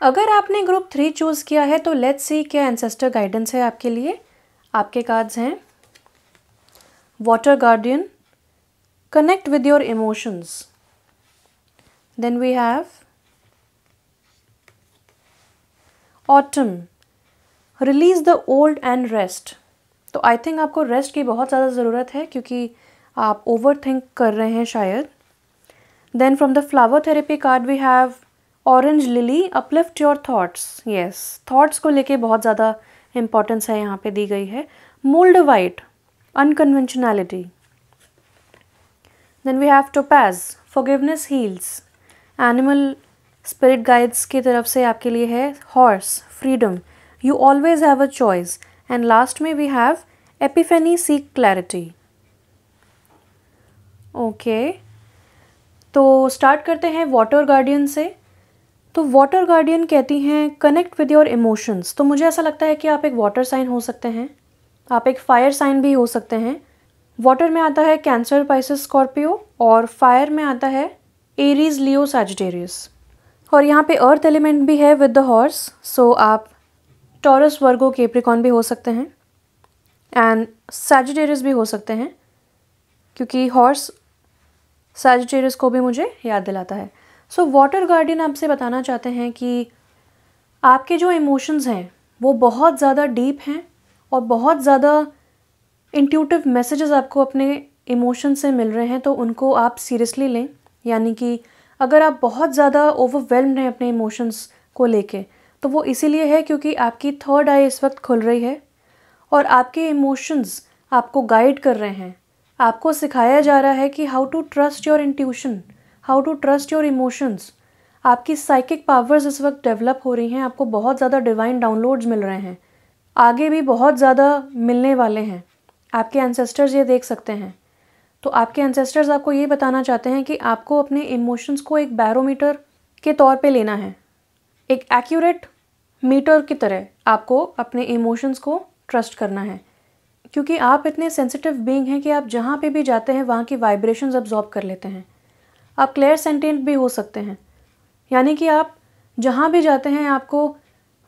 अगर आपने ग्रुप 3 चूज़ किया है तो लेट्स सी क्या एंसेस्टर गाइडेंस है आपके लिए। आपके कार्ड्स हैं water guardian, connect with your emotions, then we have autumn, release the old and rest. तो आई थिंक आपको रेस्ट की बहुत ज़्यादा ज़रूरत है क्योंकि आप ओवर थिंक कर रहे हैं शायद। Then from the flower therapy card we have orange lily, uplift your thoughts. Yes, thoughts को लेके बहुत ज़्यादा इंपॉर्टेंस है यहाँ पे दी गई है। Moldavite, unconventionality. Then we have topaz, forgiveness heals. Animal spirit guides की तरफ से आपके लिए है horse, freedom, you always have a choice. And last में we have epiphany, seek clarity. Okay, तो स्टार्ट करते हैं वाटर गार्डियन से। तो वाटर गार्डियन कहती हैं कनेक्ट विद योर इमोशंस। तो मुझे ऐसा लगता है कि आप एक वाटर साइन हो सकते हैं, आप एक फायर साइन भी हो सकते हैं। वाटर में आता है कैंसर, पाइसेस, स्कॉर्पियो, और फायर में आता है एरीज, लियो, सैजिटेरियस। और यहाँ पे अर्थ एलिमेंट भी है विद द हॉर्स, सो आप टॉरस, वर्गो, कैप्रिकॉर्न भी हो सकते हैं एंड सैजिटेरियस भी हो सकते हैं क्योंकि हॉर्स सैजिटेरियस को भी मुझे याद दिलाता है। सो वाटर गार्डियन आपसे बताना चाहते हैं कि आपके जो इमोशंस हैं वो बहुत ज़्यादा डीप हैं और बहुत ज़्यादा इंट्यूटिव मैसेजेस आपको अपने इमोशन से मिल रहे हैं, तो उनको आप सीरियसली लें। यानी कि अगर आप बहुत ज़्यादा ओवरवेल्म्ड हैं अपने इमोशंस को लेके, तो वो इसीलिए है क्योंकि आपकी थर्ड आई इस वक्त खुल रही है और आपके इमोशंस आपको गाइड कर रहे हैं। आपको सिखाया जा रहा है कि how to trust your intuition, how to trust your emotions. आपकी साइकिक पावर्स इस वक्त डेवलप हो रही हैं, आपको बहुत ज़्यादा डिवाइन डाउनलोड्स मिल रहे हैं, आगे भी बहुत ज़्यादा मिलने वाले हैं। आपके एंसेस्टर्स ये देख सकते हैं। तो आपके एंसेस्टर्स आपको ये बताना चाहते हैं कि आपको अपने इमोशंस को एक बैरोमीटर के तौर पे लेना है, एक एक्यूरेट मीटर की तरह आपको अपने इमोशंस को ट्रस्ट करना है, क्योंकि आप इतने सेंसिटिव बीइंग हैं कि आप जहाँ पे भी जाते हैं वहाँ की वाइब्रेशंस अब्जॉर्ब कर लेते हैं। आप क्लियर सेंटेंट भी हो सकते हैं, यानी कि आप जहाँ भी जाते हैं आपको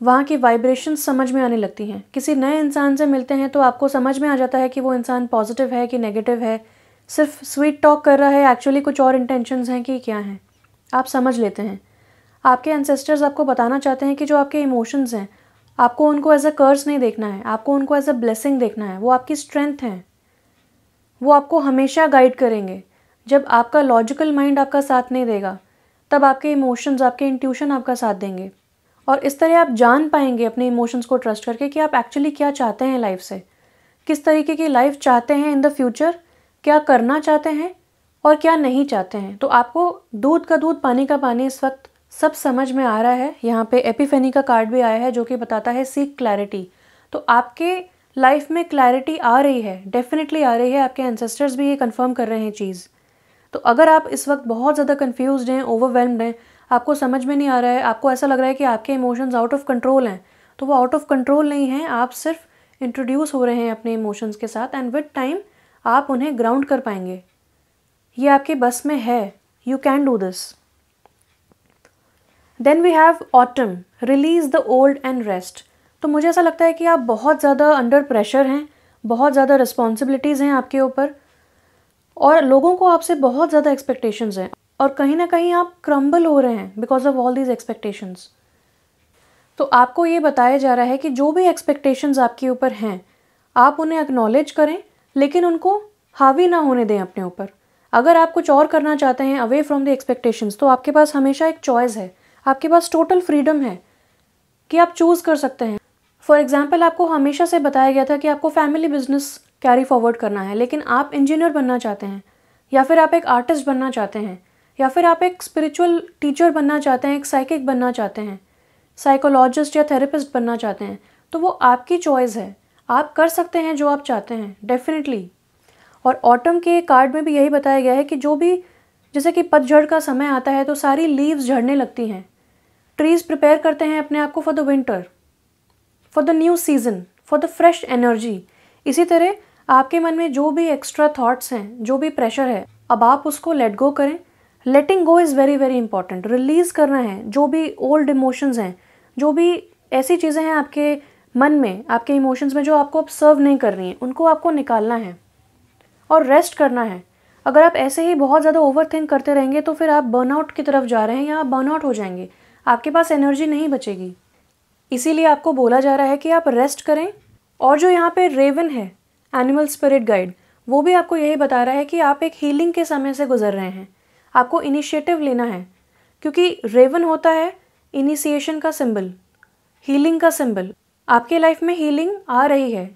वहाँ की वाइब्रेशंस समझ में आने लगती हैं। किसी नए इंसान से मिलते हैं तो आपको समझ में आ जाता है कि वो इंसान पॉजिटिव है कि नेगेटिव है, सिर्फ स्वीट टॉक कर रहा है, एक्चुअली कुछ और इंटेंशंस हैं कि क्या हैं, आप समझ लेते हैं। आपके एंसेस्टर्स आपको बताना चाहते हैं कि जो आपके इमोशंस हैं आपको उनको एज अ कर्स नहीं देखना है, आपको उनको एज अ ब्लेसिंग देखना है। वो आपकी स्ट्रेंथ हैं, वो आपको हमेशा गाइड करेंगे। जब आपका लॉजिकल माइंड आपका साथ नहीं देगा तब आपके इमोशंस, आपके इंट्यूशन आपका साथ देंगे, और इस तरह आप जान पाएंगे अपने इमोशंस को ट्रस्ट करके कि आप एक्चुअली क्या चाहते हैं लाइफ से, किस तरीके की लाइफ चाहते हैं इन द फ्यूचर, क्या करना चाहते हैं और क्या नहीं चाहते हैं। तो आपको दूध का दूध, पानी का पानी इस वक्त सब समझ में आ रहा है। यहाँ पे एपिफेनी का कार्ड भी आया है जो कि बताता है सीक क्लैरिटी। तो आपके लाइफ में क्लैरिटी आ रही है, डेफिनेटली आ रही है। आपके एंसेस्टर्स भी ये कंफर्म कर रहे हैं चीज़। तो अगर आप इस वक्त बहुत ज़्यादा कंफ्यूज्ड हैं, ओवरवेल्म्ड हैं, आपको समझ में नहीं आ रहा है, आपको ऐसा लग रहा है कि आपके इमोशंस आउट ऑफ कंट्रोल हैं, तो वो आउट ऑफ कंट्रोल नहीं हैं, आप सिर्फ इंट्रोड्यूस हो रहे हैं अपने इमोशंस के साथ, एंड विद टाइम आप उन्हें ग्राउंड कर पाएंगे। ये आपके बस में है, you can do this. Then we have autumn, release the old and rest. तो मुझे ऐसा लगता है कि आप बहुत ज़्यादा अंडर प्रेशर हैं, बहुत ज़्यादा रिस्पॉन्सिबिलिटीज़ हैं आपके ऊपर, और लोगों को आपसे बहुत ज़्यादा एक्सपेक्टेशंस हैं, और कहीं ना कहीं आप क्रम्बल हो रहे हैं because of all these expectations. तो आपको ये बताया जा रहा है कि जो भी एक्सपेक्टेशंस आपके ऊपर हैं आप उन्हें एक्नॉलेज करें, लेकिन उनको हावी ना होने दें अपने ऊपर। अगर आप कुछ और करना चाहते हैं अवे फ्रॉम द एक्सपेक्टेशंस, तो आपके पास हमेशा एक चॉइस है, आपके पास टोटल फ्रीडम है कि आप चूज़ कर सकते हैं। फॉर एग्जाम्पल, आपको हमेशा से बताया गया था कि आपको फैमिली बिजनेस कैरी फॉरवर्ड करना है, लेकिन आप इंजीनियर बनना चाहते हैं, या फिर आप एक आर्टिस्ट बनना चाहते हैं, या फिर आप एक स्पिरिचुअल टीचर बनना चाहते हैं, एक साइकिक बनना चाहते हैं, साइकोलॉजिस्ट या थेरेपिस्ट बनना चाहते हैं, तो वो आपकी चॉइस है। आप कर सकते हैं जो आप चाहते हैं, डेफिनेटली। और ऑटम के कार्ड में भी यही बताया गया है कि जो भी, जैसे कि पतझड़ का समय आता है तो सारी लीव्स झड़ने लगती हैं, ट्रीज़ प्रिपेयर करते हैं अपने आप को for the winter, for the new season, for the fresh energy. इसी तरह आपके मन में जो भी एक्स्ट्रा थॉट्स हैं, जो भी प्रेशर है, अब आप उसको लेट गो करें। Letting go is very very important. Release करना है जो भी ओल्ड इमोशंस हैं, जो भी ऐसी चीज़ें हैं आपके मन में, आपके इमोशंस में जो आपको अब सर्व नहीं कर रही हैं, उनको आपको निकालना है और रेस्ट करना है। अगर आप ऐसे ही बहुत ज़्यादा ओवर थिंक करते रहेंगे तो फिर आप बर्नआउट की तरफ जा रहे हैं या आप बर्नआउट हो जाएंगे, आपके पास एनर्जी नहीं बचेगी। इसीलिए आपको बोला जा रहा है कि आप रेस्ट करें। और जो यहाँ पे रेवन है, एनिमल स्पिरिट गाइड, वो भी आपको यही बता रहा है कि आप एक हीलिंग के समय से गुजर रहे हैं, आपको इनिशिएटिव लेना है, क्योंकि रेवन होता है इनिशिएशन का सिंबल, हीलिंग का सिंबल। आपके लाइफ में हीलिंग आ रही है,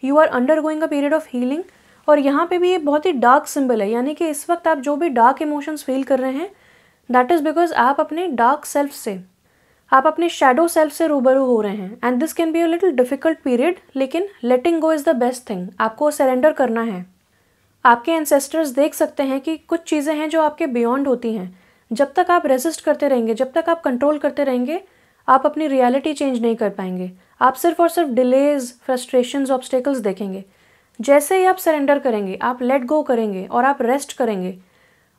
you are undergoing a period of healing. और यहाँ पे भी ये बहुत ही डार्क सिंबल है, यानी कि इस वक्त आप जो भी डार्क इमोशंस फील कर रहे हैं, दैट इज़ बिकॉज आप अपने डार्क सेल्फ से, आप अपने शैडो सेल्फ से रूबरू हो रहे हैं। And this can be a little difficult period, लेकिन लेटिंग go is the best thing. आपको सरेंडर करना है। आपके एंसेस्टर्स देख सकते हैं कि कुछ चीज़ें हैं जो आपके बियॉन्ड होती हैं। जब तक आप रेजिस्ट करते रहेंगे, जब तक आप कंट्रोल करते रहेंगे, आप अपनी रियलिटी चेंज नहीं कर पाएंगे। आप सिर्फ और सिर्फ डिलेज, फ्रस्ट्रेशंस, ऑब्स्टेकल्स देखेंगे। जैसे ही आप सरेंडर करेंगे, आप लेट गो करेंगे और आप रेस्ट करेंगे,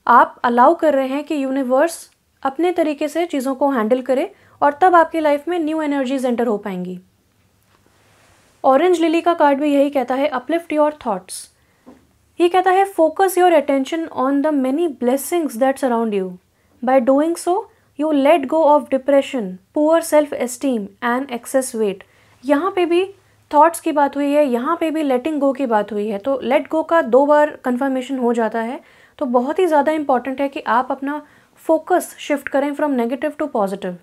आप अलाउ कर रहे हैं कि यूनिवर्स अपने तरीके से चीज़ों को हैंडल करे और तब आपकी लाइफ में न्यू एनर्जीज एंटर हो पाएंगी। ऑरेंज लिली का कार्ड भी यही कहता है, अपलिफ्ट योर थॉट्स। ये कहता है focus your attention on the many blessings that surround you. By doing so you let go of depression, poor self esteem and access wait. यहाँ पे भी थॉट्स की बात हुई है, यहाँ पे भी लेटिंग गो की बात हुई है। तो लेट गो का 2 बार कन्फर्मेशन हो जाता है। तो बहुत ही ज़्यादा इंपॉर्टेंट है कि आप अपना फोकस शिफ्ट करें फ्रॉम नेगेटिव टू पॉजिटिव।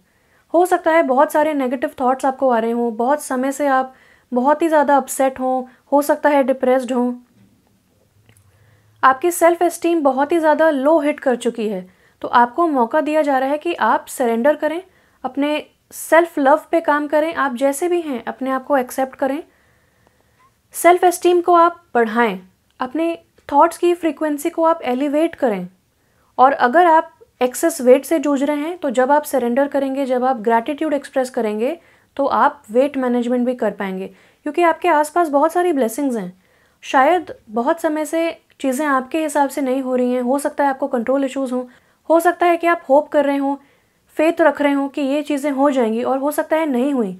हो सकता है बहुत सारे नेगेटिव थॉट्स आपको आ रहे हों, बहुत समय से आप बहुत ही ज़्यादा अपसेट हों, हो सकता है डिप्रेस्ड हों, आपकी सेल्फ एस्टीम बहुत ही ज़्यादा लो हिट कर चुकी है। तो आपको मौका दिया जा रहा है कि आप सरेंडर करें, अपने सेल्फ लव पे काम करें, आप जैसे भी हैं अपने आप को एक्सेप्ट करें, सेल्फ एस्टीम को आप बढ़ाएं, अपने थॉट्स की फ्रीक्वेंसी को आप एलिवेट करें। और अगर आप एक्सेस वेट से जूझ रहे हैं तो जब आप सरेंडर करेंगे, जब आप ग्रैटिट्यूड एक्सप्रेस करेंगे, तो आप वेट मैनेजमेंट भी कर पाएंगे, क्योंकि आपके आसपास बहुत सारी ब्लेसिंग्स हैं। शायद बहुत समय से चीज़ें आपके हिसाब से नहीं हो रही हैं, हो सकता है आपको कंट्रोल इश्यूज़ हों, हो सकता है कि आप होप कर रहे हों, फेथ रख रहे हों कि ये चीज़ें हो जाएंगी, और हो सकता है नहीं हुई।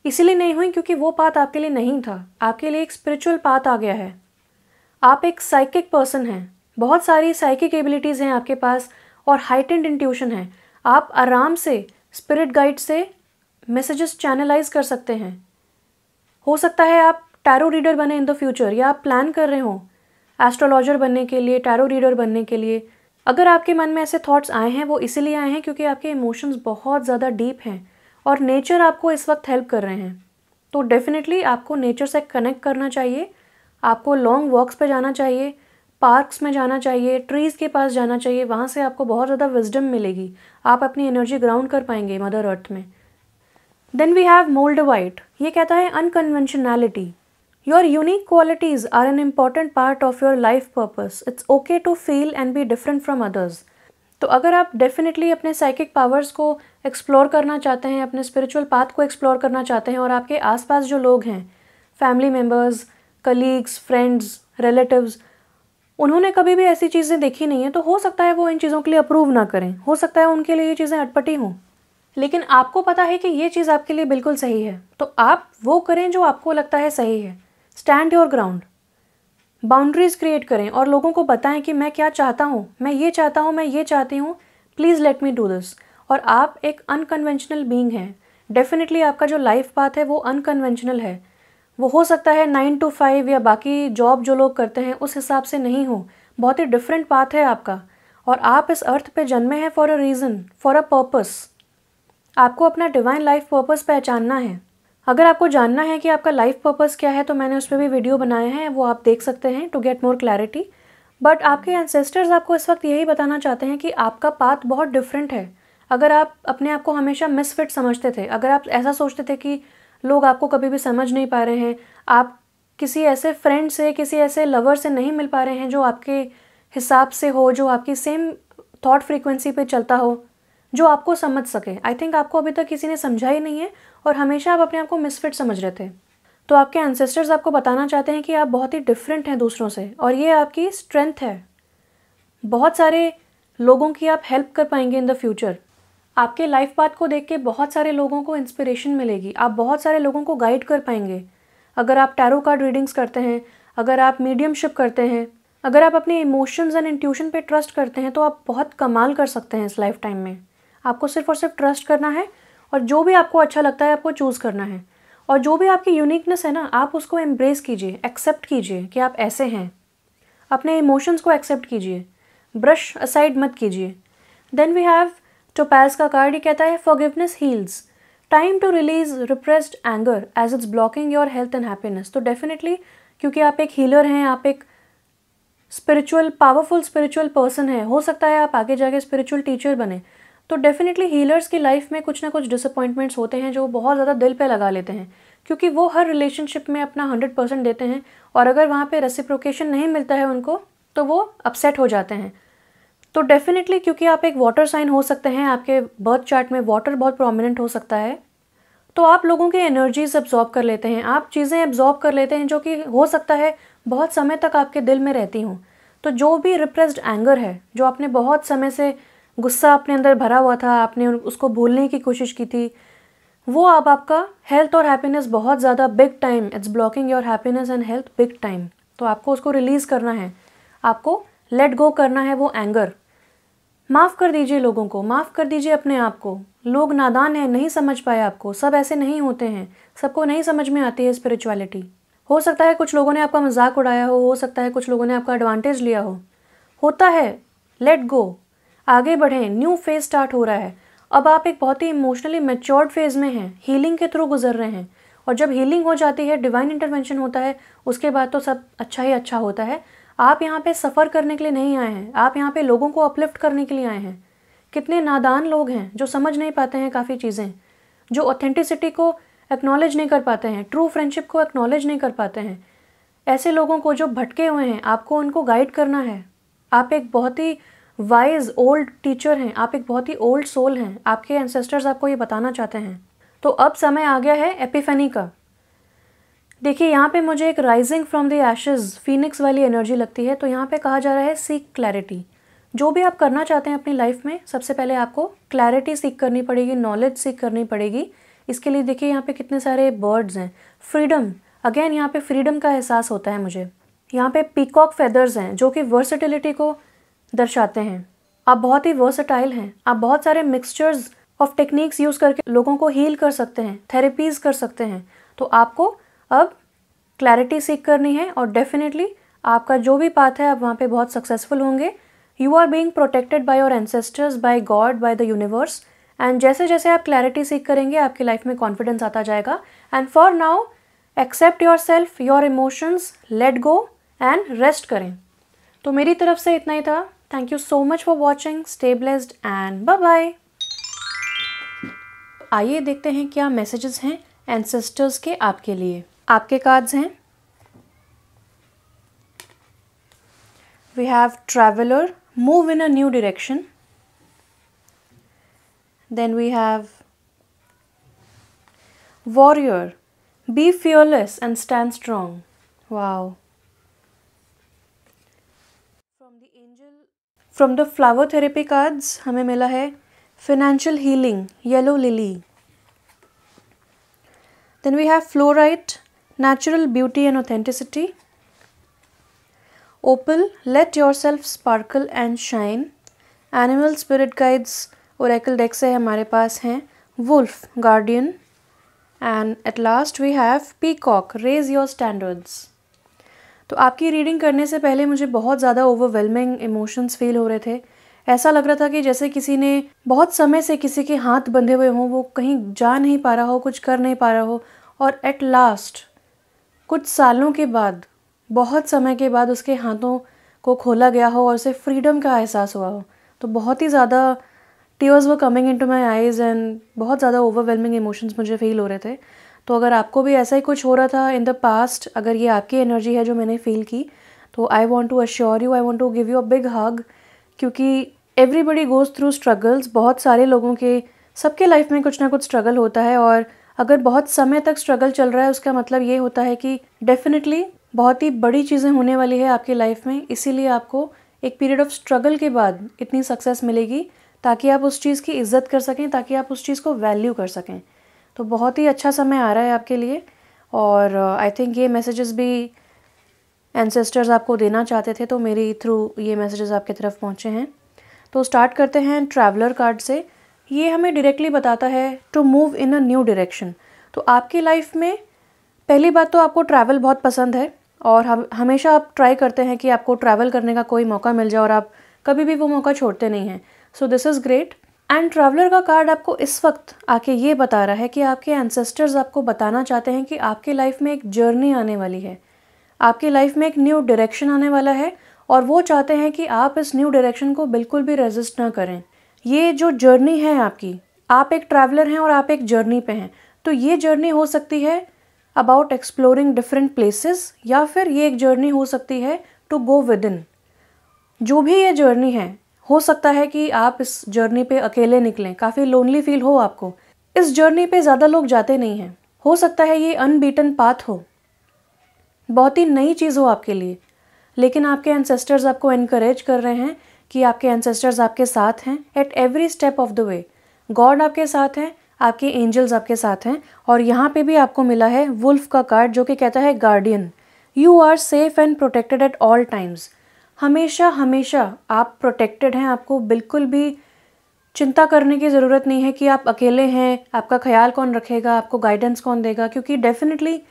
इसीलिए नहीं हुई क्योंकि वो पाथ आपके लिए नहीं था, आपके लिए एक स्पिरिचुअल पाथ आ गया है। आप एक साइकिक पर्सन हैं, बहुत सारी साइकिक एबिलिटीज़ हैं आपके पास और हाइटेंड इंट्यूशन है। आप आराम से स्पिरिट गाइड से मैसेजेस चैनलाइज कर सकते हैं। हो सकता है आप टैरो रीडर बने इन द फ्यूचर, या आप प्लान कर रहे हो एस्ट्रोलॉजर बनने के लिए, टैरो रीडर बनने के लिए। अगर आपके मन में ऐसे थॉट्स आए हैं, वो इसीलिए आए हैं क्योंकि आपके इमोशंस बहुत ज़्यादा डीप हैं और नेचर आपको इस वक्त हेल्प कर रहे हैं। तो डेफिनेटली आपको नेचर से कनेक्ट करना चाहिए, आपको लॉन्ग वॉक्स पे जाना चाहिए, पार्क्स में जाना चाहिए, ट्रीज़ के पास जाना चाहिए। वहाँ से आपको बहुत ज़्यादा विजडम मिलेगी, आप अपनी एनर्जी ग्राउंड कर पाएंगे मदर अर्थ में। Then we have moldavite. ये कहता है unconventionality. Your unique qualities are an important part of your life purpose. It's okay to feel and be different from others. तो अगर आप डेफिनेटली अपने साइकिक पावर्स को एक्सप्लोर करना चाहते हैं, अपने स्पिरिचुअल पाथ को एक्सप्लोर करना चाहते हैं, और आपके आसपास जो लोग हैं, family members, colleagues, friends, relatives, उन्होंने कभी भी ऐसी चीज़ें देखी नहीं है, तो हो सकता है वो इन चीज़ों के लिए अप्रूव ना करें, हो सकता है उनके लिए ये चीज़ें अटपटी हों, लेकिन आपको पता है कि ये चीज़ आपके लिए बिल्कुल सही है, तो आप वो करें जो आपको लगता है सही है। Stand your ground, boundaries create करें और लोगों को बताएं कि मैं क्या चाहता हूँ, मैं ये चाहता हूँ, मैं ये चाहती हूँ, please let me do this. और आप एक अनकन्वेंशनल बीइंग हैं, डेफिनेटली आपका जो लाइफ पाथ है वो अनकन्वेंशनल है। वो हो सकता है 9 to 5 या बाकी जॉब जो लोग करते हैं उस हिसाब से नहीं हो, बहुत ही डिफरेंट पाथ है आपका। और आप इस अर्थ पे जन्मे हैं for a reason, for a purpose. आपको अपना डिवाइन लाइफ पर्पस पहचानना है। अगर आपको जानना है कि आपका लाइफ पर्पस क्या है, तो मैंने उस पर भी वीडियो बनाए हैं, वो आप देख सकते हैं to get more clarity. But आपके एंसेस्टर्स आपको इस वक्त यही बताना चाहते हैं कि आपका पाथ बहुत डिफरेंट है। अगर आप अपने आप को हमेशा मिसफिट समझते थे, अगर आप ऐसा सोचते थे कि लोग आपको कभी भी समझ नहीं पा रहे हैं, आप किसी ऐसे फ्रेंड से, किसी ऐसे लवर से नहीं मिल पा रहे हैं जो आपके हिसाब से हो, जो आपकी सेम थॉट फ्रीक्वेंसी पे चलता हो, जो आपको समझ सके। आई थिंक आपको अभी तक किसी ने समझा ही नहीं है और हमेशा आप अपने आप को मिसफिट समझ रहे थे। तो आपके एंसेस्टर्स आपको बताना चाहते हैं कि आप बहुत ही डिफरेंट हैं दूसरों से और ये आपकी स्ट्रेंथ है। बहुत सारे लोगों की आप हेल्प कर पाएंगे इन द फ्यूचर। आपके लाइफ पाथ को देख के बहुत सारे लोगों को इंस्पिरेशन मिलेगी, आप बहुत सारे लोगों को गाइड कर पाएंगे। अगर आप टैरो कार्ड रीडिंग्स करते हैं, अगर आप मीडियमशिप करते हैं, अगर आप अपने इमोशंस एंड इंट्यूशन पे ट्रस्ट करते हैं तो आप बहुत कमाल कर सकते हैं इस लाइफ टाइम में। आपको सिर्फ और सिर्फ ट्रस्ट करना है और जो भी आपको अच्छा लगता है आपको चूज़ करना है। और जो भी आपकी यूनिकनेस है ना, आप उसको एम्ब्रेस कीजिए, एक्सेप्ट कीजिए कि आप ऐसे हैं। अपने इमोशंस को एक्सेप्ट कीजिए, ब्रश असाइड मत कीजिए। देन वी हैव टोपैज का कार्ड। ये कहता है forgiveness heals, time to release repressed anger as it's blocking your health and happiness. तो डेफिनेटली क्योंकि आप एक हीलर हैं, आप एक स्पिरिचुअल, पावरफुल स्पिरिचुअल पर्सन है, हो सकता है आप आगे जाके स्पिरिचुअल टीचर बने। तो डेफिनेटली हीलर्स की लाइफ में कुछ ना कुछ डिसअपॉइंटमेंट्स होते हैं जो बहुत ज़्यादा दिल पे लगा लेते हैं, क्योंकि वो हर रिलेशनशिप में अपना 100% देते हैं और अगर वहाँ पे रेसिप्रोकेशन नहीं मिलता है उनको तो वो अपसेट हो जाते हैं। तो डेफिनेटली क्योंकि आप एक वाटर साइन हो सकते हैं, आपके बर्थ चार्ट में वाटर बहुत प्रोमिनेंट हो सकता है, तो आप लोगों की एनर्जीज एब्जॉर्ब कर लेते हैं, आप चीज़ें एब्जॉर्ब कर लेते हैं जो कि हो सकता है बहुत समय तक आपके दिल में रहती हों। तो जो भी रिप्रेस्ड एंगर है, जो आपने बहुत समय से गुस्सा अपने अंदर भरा हुआ था, आपने उसको भूलने की कोशिश की थी, वो अब आपका हेल्थ और हैप्पीनेस बहुत ज़्यादा big time, it's blocking your happiness and health big time. तो आपको उसको रिलीज़ करना है, आपको लेट गो करना है वो एंगर। माफ़ कर दीजिए लोगों को, माफ़ कर दीजिए अपने आप को। लोग नादान हैं, नहीं समझ पाए आपको, सब ऐसे नहीं होते हैं, सबको नहीं समझ में आती है स्पिरिचुअलिटी। हो सकता है कुछ लोगों ने आपका मजाक उड़ाया हो सकता है कुछ लोगों ने आपका एडवांटेज लिया हो, होता है। लेट गो, आगे बढ़ें, न्यू फेज स्टार्ट हो रहा है। अब आप एक बहुत ही इमोशनली मैच्योर्ड फेज़ में हैं, हीलिंग के थ्रू गुजर रहे हैं और जब हीलिंग हो जाती है, डिवाइन इंटरवेंशन होता है, उसके बाद तो सब अच्छा ही अच्छा होता है। आप यहाँ पे सफ़र करने के लिए नहीं आए हैं, आप यहाँ पे लोगों को अपलिफ्ट करने के लिए आए हैं। कितने नादान लोग हैं जो समझ नहीं पाते हैं काफ़ी चीज़ें, जो ऑथेंटिसिटी को एक्नॉलेज नहीं कर पाते हैं, ट्रू फ्रेंडशिप को एक्नॉलेज नहीं कर पाते हैं। ऐसे लोगों को जो भटके हुए हैं, आपको उनको गाइड करना है। आप एक बहुत ही वाइज ओल्ड टीचर हैं, आप एक बहुत ही ओल्ड सोल हैं, आपके एंसेस्टर्स आपको ये बताना चाहते हैं। तो अब समय आ गया है एपिफेनी का। देखिए यहाँ पे मुझे एक rising from the ashes, Phoenix वाली एनर्जी लगती है। तो यहाँ पे कहा जा रहा है सीक क्लैरिटी। जो भी आप करना चाहते हैं अपनी लाइफ में, सबसे पहले आपको क्लैरिटी सीख करनी पड़ेगी, नॉलेज सीख करनी पड़ेगी। इसके लिए देखिए यहाँ पे कितने सारे बर्ड्स हैं। फ्रीडम, अगेन यहाँ पे फ्रीडम का एहसास होता है मुझे। यहाँ पे पीकॉक फेदर्स हैं जो कि वर्सेटिलिटी को दर्शाते हैं। आप बहुत ही वर्सेटाइल हैं, आप बहुत सारे मिक्सचर्स ऑफ टेक्निक्स यूज़ करके लोगों को हील कर सकते हैं, थेरेपीज़ कर सकते हैं। तो आपको अब क्लैरिटी सीख करनी है और डेफिनेटली आपका जो भी पाथ है आप वहाँ पे बहुत सक्सेसफुल होंगे। You are being protected by your ancestors, by God, by the universe. And जैसे जैसे आप क्लैरिटी सीख करेंगे आपकी लाइफ में कॉन्फिडेंस आता जाएगा। And for now accept yourself, your emotions, let go and rest करें। तो मेरी तरफ से इतना ही था। Thank you so much for watching, stay blessed and bye bye. आइए देखते हैं क्या मैसेजेस हैं एंसेस्टर्स के आपके लिए। आपके कार्ड्स हैं, we have traveller, move in a new direction. Then we have warrior, be fearless and stand strong. Wow. From the flower therapy cards हमें मिला है financial healing, yellow lily. Then we have fluorite, natural beauty and authenticity. Opal, let your self sparkle and shine. Animal spirit guides oracle deck से हमारे पास हैं wolf, guardian. And at last we have peacock, raise your standards. तो आपकी रीडिंग करने से पहले मुझे बहुत ज़्यादा ओवरवेलमिंग इमोशंस फील हो रहे थे। ऐसा लग रहा था कि जैसे किसी ने बहुत समय से किसी के हाथ बंधे हुए हों, वो कहीं जा नहीं पा रहा हो, कुछ कर नहीं पा रहा हो, और एट लास्ट कुछ सालों के बाद, बहुत समय के बाद उसके हाथों को खोला गया हो और उसे फ्रीडम का एहसास हुआ हो। तो बहुत ही ज़्यादा tears were coming into my eyes and बहुत ज़्यादा ओवरवेलमिंग इमोशंस मुझे फील हो रहे थे। तो अगर आपको भी ऐसा ही कुछ हो रहा था इन द पास्ट, अगर ये आपकी एनर्जी है जो मैंने फील की, तो I want to assure you, I want to give you a big hug, क्योंकि एवरीबडी गोज़ थ्रू स्ट्रगल्स। बहुत सारे लोगों के, सबके लाइफ में कुछ ना कुछ स्ट्रगल होता है, और अगर बहुत समय तक स्ट्रगल चल रहा है उसका मतलब ये होता है कि डेफिनेटली बहुत ही बड़ी चीज़ें होने वाली है आपकी लाइफ में। इसीलिए आपको एक पीरियड ऑफ स्ट्रगल के बाद इतनी सक्सेस मिलेगी, ताकि आप उस चीज़ की इज़्ज़त कर सकें, ताकि आप उस चीज़ को वैल्यू कर सकें। तो बहुत ही अच्छा समय आ रहा है आपके लिए, और आई थिंक ये मैसेजेस भी एंसेस्टर्स आपको देना चाहते थे, तो मेरी थ्रू ये मैसेजेस आपकी तरफ पहुँचे हैं। तो स्टार्ट करते हैं ट्रैवलर कार्ड से। ये हमें डायरेक्टली बताता है to move in a new direction. तो आपकी लाइफ में पहली बात तो आपको ट्रैवल बहुत पसंद है, और हमेशा आप ट्राई करते हैं कि आपको ट्रैवल करने का कोई मौका मिल जाए, और आप कभी भी वो मौका छोड़ते नहीं हैं। So this is great. And traveller का कार्ड आपको इस वक्त आके ये बता रहा है कि आपके एंसेस्टर्स आपको बताना चाहते हैं कि आपकी लाइफ में एक जर्नी आने वाली है, आपकी लाइफ में एक न्यू डायरेक्शन आने वाला है, और वो चाहते हैं कि आप इस न्यू डायरेक्शन को बिल्कुल भी रेजिस्ट ना करें। ये जो जर्नी है आपकी, आप एक ट्रैवलर हैं और आप एक जर्नी पे हैं, तो ये जर्नी हो सकती है अबाउट एक्सप्लोरिंग डिफरेंट प्लेसेस, या फिर ये एक जर्नी हो सकती है टू गो विद इन। जो भी ये जर्नी है, हो सकता है कि आप इस जर्नी पे अकेले निकलें, काफ़ी लोनली फील हो आपको। इस जर्नी पे ज़्यादा लोग जाते नहीं हैं। हो सकता है ये अनबीटन पाथ हो, बहुत ही नई चीज़ हो आपके लिए, लेकिन आपके एंसेस्टर्स आपको इनकरेज कर रहे हैं कि आपके एंसेस्टर्स आपके साथ हैं at every step of the way. God आपके साथ हैं, आपके एंजल्स आपके साथ हैं, और यहाँ पे भी आपको मिला है वुल्फ का कार्ड, जो कि कहता है guardian. You are safe and protected at all times. हमेशा हमेशा आप प्रोटेक्टेड हैं, आपको बिल्कुल भी चिंता करने की ज़रूरत नहीं है कि आप अकेले हैं, आपका ख्याल कौन रखेगा, आपको गाइडेंस कौन देगा, क्योंकि डेफिनेटली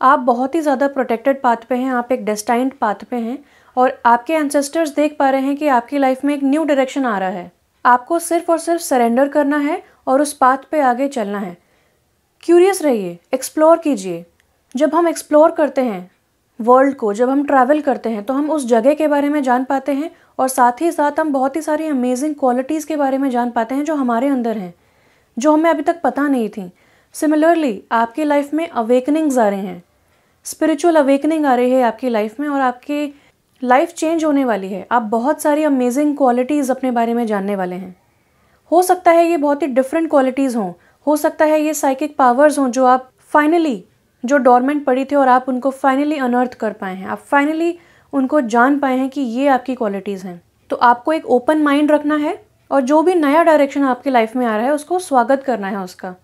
आप बहुत ही ज़्यादा प्रोटेक्टेड पाथ पे हैं, आप एक डेस्टाइन्ड पाथ पे हैं, और आपके एंसेस्टर्स देख पा रहे हैं कि आपकी लाइफ में एक न्यू डायरेक्शन आ रहा है। आपको सिर्फ और सिर्फ सरेंडर करना है और उस पाथ पे आगे चलना है। क्यूरियस रहिए, एक्सप्लोर कीजिए। जब हम एक्सप्लोर करते हैं वर्ल्ड को, जब हम ट्रैवल करते हैं, तो हम उस जगह के बारे में जान पाते हैं, और साथ ही साथ हम बहुत ही सारी अमेजिंग क्वालिटीज़ के बारे में जान पाते हैं जो हमारे अंदर हैं, जो हमें अभी तक पता नहीं थी। सिमिलरली आपकी लाइफ में अवेकनिंग्स आ रहे हैं, स्पिरिचुअल अवेकनिंग आ रही है आपकी लाइफ में, और आपकी लाइफ चेंज होने वाली है। आप बहुत सारी अमेजिंग क्वालिटीज़ अपने बारे में जानने वाले हैं। हो सकता है ये बहुत ही डिफरेंट क्वालिटीज़ हों, हो सकता है ये साइकिक पावर्स हों जो आप फाइनली, जो डोरमेंट पड़ी थी और आप उनको फाइनली अनअर्थ कर पाए हैं, आप फाइनली उनको जान पाए हैं कि ये आपकी क्वालिटीज़ हैं। तो आपको एक ओपन माइंड रखना है, और जो भी नया डायरेक्शन आपकी लाइफ में आ रहा है उसको स्वागत करना है उसका।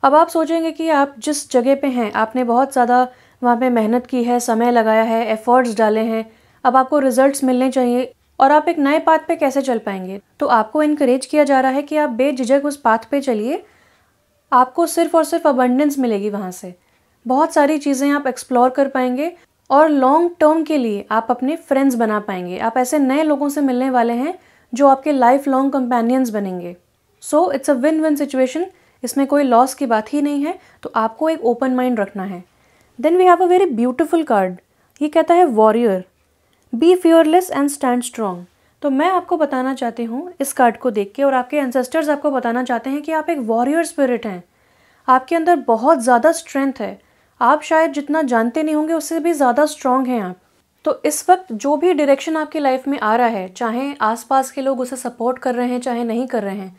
अब आप सोचेंगे कि आप जिस जगह पे हैं, आपने बहुत ज़्यादा वहाँ पे मेहनत की है, समय लगाया है, एफर्ट्स डाले हैं, अब आपको रिजल्ट्स मिलने चाहिए, और आप एक नए पाथ पे कैसे चल पाएंगे। तो आपको इनकरेज किया जा रहा है कि आप बेझिझक उस पाथ पे चलिए। आपको सिर्फ और सिर्फ अबंडेंस मिलेगी वहाँ से, बहुत सारी चीज़ें आप एक्सप्लोर कर पाएंगे, और लॉन्ग टर्म के लिए आप अपने फ्रेंड्स बना पाएंगे। आप ऐसे नए लोगों से मिलने वाले हैं जो आपके लाइफ लॉन्ग कंपेनियंस बनेंगे। So it's a win win situation, इसमें कोई लॉस की बात ही नहीं है। तो आपको एक ओपन माइंड रखना है। Then we have a very beautiful card. ये कहता है warrior, be fearless and stand strong. तो मैं आपको बताना चाहती हूँ इस कार्ड को देख के, और आपके एंसेस्टर्स आपको बताना चाहते हैं कि आप एक वॉरियर स्पिरिट हैं। आपके अंदर बहुत ज़्यादा स्ट्रेंथ है, आप शायद जितना जानते नहीं होंगे उससे भी ज़्यादा स्ट्रॉन्ग हैं आप। तो इस वक्त जो भी डायरेक्शन आपकी लाइफ में आ रहा है, चाहे आसपास के लोग उसे सपोर्ट कर रहे हैं चाहे नहीं कर रहे हैं,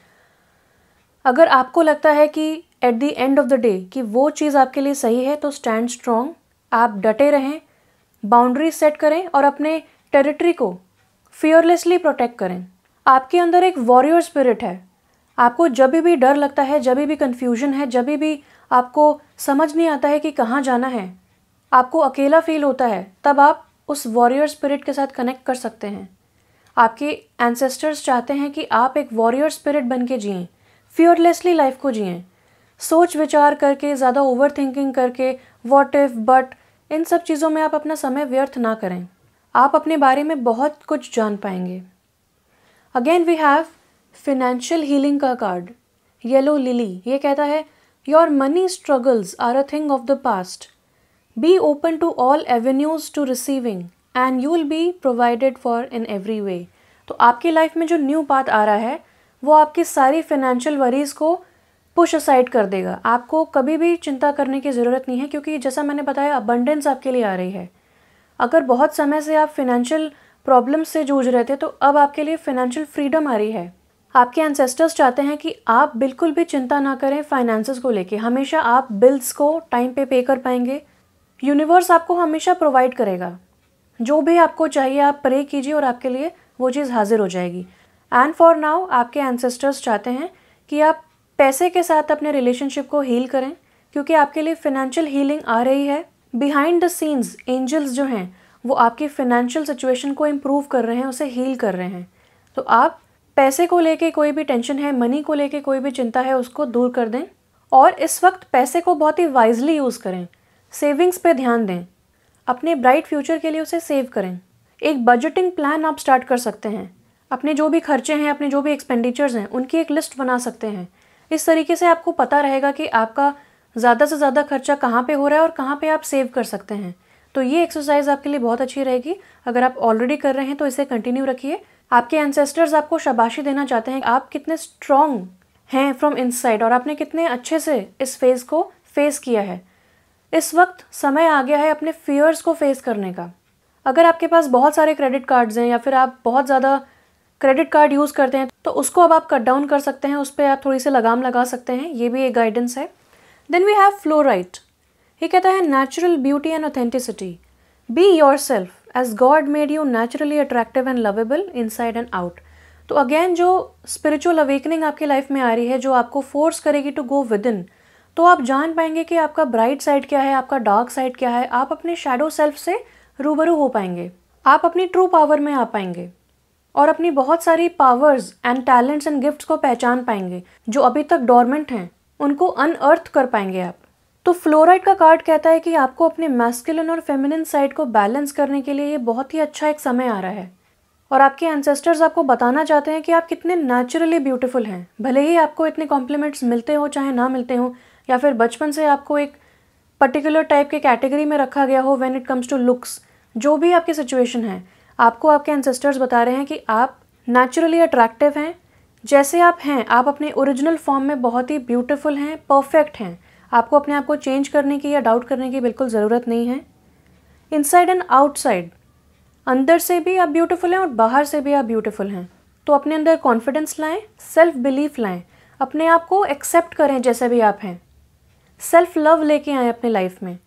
अगर आपको लगता है कि at the end of the day कि वो चीज़ आपके लिए सही है, तो स्टैंड स्ट्रॉन्ग, आप डटे रहें, बाउंड्री सेट करें, और अपने टेरिटरी को फियरलेसली प्रोटेक्ट करें। आपके अंदर एक वॉरियर स्पिरिट है। आपको जब भी डर लगता है, जब भी कन्फ्यूजन है, जब भी आपको समझ नहीं आता है कि कहाँ जाना है, आपको अकेला फील होता है, तब आप उस वॉरियर स्पिरिट के साथ कनेक्ट कर सकते हैं। आपके एंसेस्टर्स चाहते हैं कि आप एक वॉरियर स्पिरिट बन के जिएँ, फियरलेसली लाइफ को जिएँ, सोच विचार करके, ज़्यादा ओवर थिंकिंग करके, व्हाट इफ, बट, इन सब चीज़ों में आप अपना समय व्यर्थ ना करें। आप अपने बारे में बहुत कुछ जान पाएंगे। Again we have financial healing का कार्ड, येलो लिली। ये कहता है your money struggles are a thing of the past, be open to all avenues to receiving and you will be provided for in every way. तो आपकी लाइफ में जो न्यू पाथ आ रहा है वो आपकी सारी फाइनेंशियल वरीज़ को पुश असाइड कर देगा। आपको कभी भी चिंता करने की ज़रूरत नहीं है, क्योंकि जैसा मैंने बताया अबंडेंस आपके लिए आ रही है। अगर बहुत समय से आप फिनेंशियल प्रॉब्लम से जूझ रहे थे, तो अब आपके लिए फिनेंशियल फ्रीडम आ रही है। आपके एंसेस्टर्स चाहते हैं कि आप बिल्कुल भी चिंता ना करें फाइनेंसेस को लेके। हमेशा आप बिल्स को टाइम पे कर पाएंगे। यूनिवर्स आपको हमेशा प्रोवाइड करेगा। जो भी आपको चाहिए आप प्रे कीजिए और आपके लिए वो चीज़ हाजिर हो जाएगी। एंड फॉर नाउ आपके एंसेस्टर्स चाहते हैं कि आप पैसे के साथ अपने रिलेशनशिप को हील करें, क्योंकि आपके लिए फिनेंशियल हीलिंग आ रही है। बिहाइंड द सीन्स एंजल्स जो हैं वो आपकी फिनेंशियल सिचुएशन को इम्प्रूव कर रहे हैं, उसे हील कर रहे हैं। तो आप पैसे को लेके कोई भी टेंशन है, मनी को लेके कोई भी चिंता है, उसको दूर कर दें। और इस वक्त पैसे को बहुत ही वाइजली यूज़ करें। सेविंग्स पे ध्यान दें, अपने ब्राइट फ्यूचर के लिए उसे सेव करें। एक बजटिंग प्लान आप स्टार्ट कर सकते हैं। अपने जो भी खर्चे हैं, अपने जो भी एक्सपेंडिचर्स हैं, उनकी एक लिस्ट बना सकते हैं। इस तरीके से आपको पता रहेगा कि आपका ज़्यादा से ज़्यादा खर्चा कहाँ पे हो रहा है और कहाँ पे आप सेव कर सकते हैं। तो ये एक्सरसाइज आपके लिए बहुत अच्छी रहेगी। अगर आप ऑलरेडी कर रहे हैं तो इसे कंटिन्यू रखिए। आपके एंसेस्टर्स आपको शाबाशी देना चाहते हैं। आप कितने स्ट्रॉन्ग हैं फ्रॉम इनसाइड और आपने कितने अच्छे से इस फेज़ को फेस किया है। इस वक्त समय आ गया है अपने फियर्स को फेस करने का। अगर आपके पास बहुत सारे क्रेडिट कार्ड्स हैं या फिर आप बहुत ज़्यादा क्रेडिट कार्ड यूज़ करते हैं, तो उसको अब आप कट डाउन कर सकते हैं, उस पर आप थोड़ी सी लगाम लगा सकते हैं। ये भी एक गाइडेंस है। Then we have fluorite. ये कहता है natural beauty and authenticity. Be yourself as God made you naturally attractive and lovable inside and out. तो अगेन जो स्पिरिचुअल अवेकनिंग आपकी लाइफ में आ रही है, जो आपको फोर्स करेगी टू गो विद इन, तो आप जान पाएंगे कि आपका ब्राइट साइड क्या है, आपका डार्क साइड क्या है। आप अपने शैडो सेल्फ से रूबरू हो पाएंगे। आप अपनी ट्रू पावर में आ पाएंगे और अपनी बहुत सारी powers and talents and gifts को पहचान पाएंगे जो अभी तक डोरमेंट हैं, उनको अनअर्थ कर पाएंगे आप। तो फ्लोराइड का कार्ड कहता है कि आपको अपने मैस्कुलिन और फेमिनिन साइड को बैलेंस करने के लिए ये बहुत ही अच्छा एक समय आ रहा है। और आपके एंसेस्टर्स आपको बताना चाहते हैं कि आप कितने नेचुरली ब्यूटीफुल हैं। भले ही आपको इतने कॉम्प्लीमेंट्स मिलते हो चाहे ना मिलते हो, या फिर बचपन से आपको एक पर्टिकुलर टाइप के कैटेगरी में रखा गया हो when it comes to looks, जो भी आपकी सिचुएशन है, आपको आपके एंसेस्टर्स बता रहे हैं कि आप नेचुरली अट्रैक्टिव हैं। जैसे आप हैं, आप अपने ओरिजिनल फॉर्म में बहुत ही ब्यूटीफुल हैं, परफेक्ट हैं। आपको अपने आप को चेंज करने की या डाउट करने की बिल्कुल ज़रूरत नहीं है। इनसाइड एंड आउटसाइड, अंदर से भी आप ब्यूटीफुल हैं और बाहर से भी आप ब्यूटीफुल हैं। तो अपने अंदर कॉन्फिडेंस लाएं, सेल्फ बिलीफ लाएं, अपने आप को एक्सेप्ट करें जैसे भी आप हैं। सेल्फ लव लेके आए अपने लाइफ में।